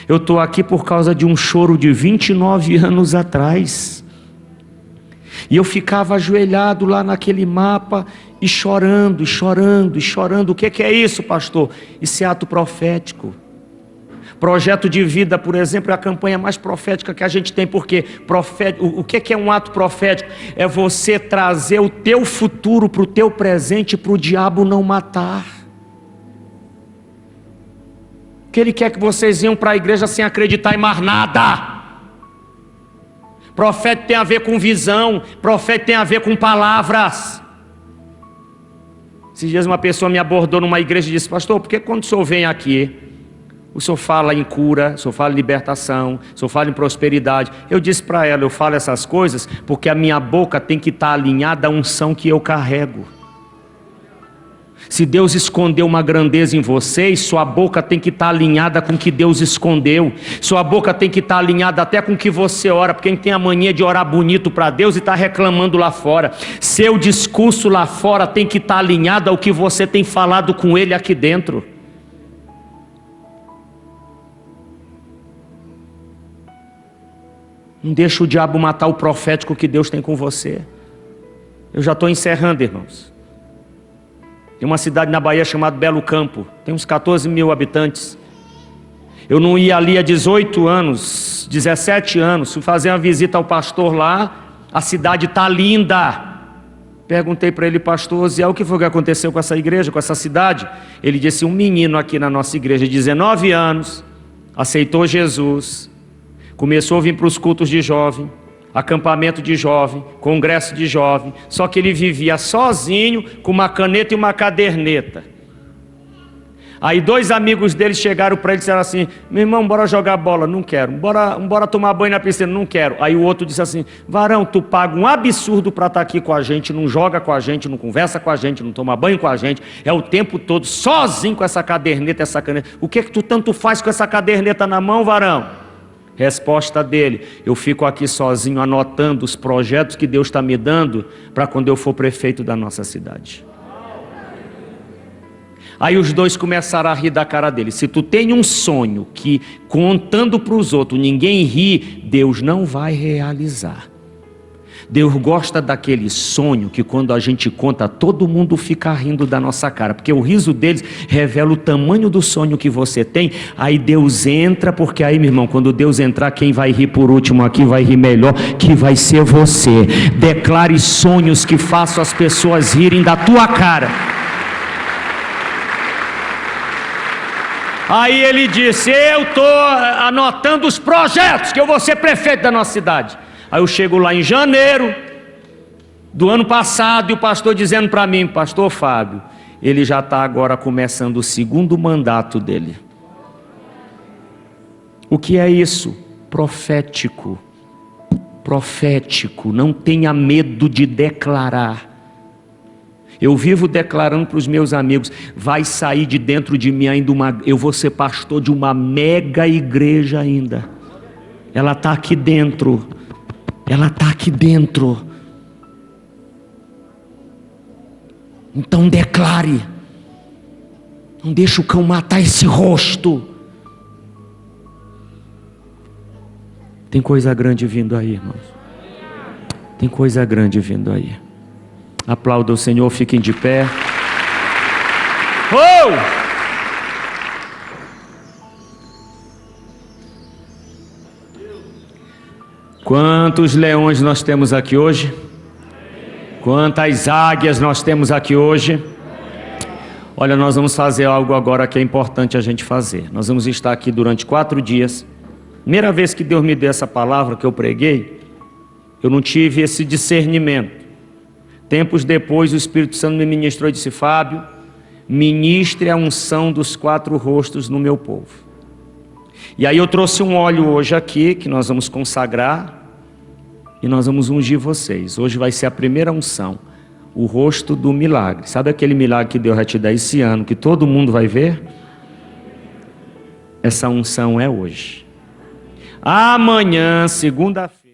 [SPEAKER 2] Eu estou aqui por causa de um choro de 29 anos atrás. E eu ficava ajoelhado lá naquele mapa e chorando, chorando, chorando. O que é isso, pastor? Isso é ato profético. Projeto de vida, por exemplo, é a campanha mais profética que a gente tem, porque o que é um ato profético? É você trazer o teu futuro para o teu presente, para o diabo não matar. Que ele quer que vocês venham para a igreja sem acreditar em mais nada. Profeta tem a ver com visão, profeta tem a ver com palavras. Esses dias uma pessoa me abordou numa igreja e disse: pastor, por que quando o senhor vem aqui, o senhor fala em cura, o senhor fala em libertação, o senhor fala em prosperidade? Eu disse para ela: eu falo essas coisas porque a minha boca tem que estar alinhada à unção que eu carrego. Se Deus escondeu uma grandeza em vocês, sua boca tem que estar alinhada com o que Deus escondeu. Sua boca tem que estar alinhada até com o que você ora, porque quem tem a mania de orar bonito para Deus e está reclamando lá fora. Seu discurso lá fora tem que estar alinhado ao que você tem falado com Ele aqui dentro. Não deixa o diabo matar o profético que Deus tem com você. Eu já estou encerrando, irmãos. Tem uma cidade na Bahia chamada Belo Campo, tem uns 14 mil habitantes. Eu não ia ali há 18 anos, 17 anos, fui fazer uma visita ao pastor lá. A cidade está linda. Perguntei para ele: pastor Zé, o que foi que aconteceu com essa igreja, com essa cidade? Ele disse: um menino aqui na nossa igreja, 19 anos, aceitou Jesus, começou a vir para os cultos de jovem, acampamento de jovem, congresso de jovem, só que ele vivia sozinho com uma caneta e uma caderneta. Aí 2 amigos dele chegaram para ele e disseram assim: meu irmão, bora jogar bola. Não quero. Bora tomar banho na piscina. Não quero. Aí o outro disse assim: varão, tu paga um absurdo para estar aqui com a gente, não joga com a gente, não conversa com a gente, não toma banho com a gente, é o tempo todo sozinho com essa caderneta, essa caneta. O que tu tanto faz com essa caderneta na mão, varão? Resposta dele: eu fico aqui sozinho anotando os projetos que Deus está me dando para quando eu for prefeito da nossa cidade. Aí os 2 começaram a rir da cara dele. Se tu tem um sonho que contando para os outros ninguém ri, Deus não vai realizar. Deus gosta daquele sonho que quando a gente conta, todo mundo fica rindo da nossa cara, porque o riso deles revela o tamanho do sonho que você tem. Aí Deus entra, porque aí, meu irmão, quando Deus entrar, quem vai rir por último aqui vai rir melhor, que vai ser você. Declare sonhos que façam as pessoas rirem da tua cara. Aí ele disse: eu estou anotando os projetos que eu vou ser prefeito da nossa cidade. Aí eu chego lá em janeiro do ano passado e o pastor dizendo para mim: pastor Fábio, ele já está agora começando o 2º mandato dele. O que é isso? Profético. Profético. Não tenha medo de declarar. Eu vivo declarando para os meus amigos: vai sair de dentro de mim ainda eu vou ser pastor de uma mega igreja ainda. Ela está aqui dentro. Ela está aqui dentro. Então declare. Não deixe o cão matar esse rosto. Tem coisa grande vindo aí, irmãos. Tem coisa grande vindo aí. Aplauda o Senhor, fiquem de pé. Oh! Quantos leões nós temos aqui hoje? Quantas águias nós temos aqui hoje? Olha, nós vamos fazer algo agora que é importante a gente fazer. Nós vamos estar aqui durante 4 dias. Primeira vez que Deus me deu essa palavra que eu preguei, eu não tive esse discernimento. Tempos depois o Espírito Santo me ministrou e disse: Fábio, ministre a unção dos 4 rostos no meu povo. E aí eu trouxe um óleo hoje aqui, que nós vamos consagrar, e nós vamos ungir vocês. Hoje vai ser a primeira unção, o rosto do milagre. Sabe aquele milagre que Deus vai te dar esse ano, que todo mundo vai ver? Essa unção é hoje. Amanhã, segunda-feira,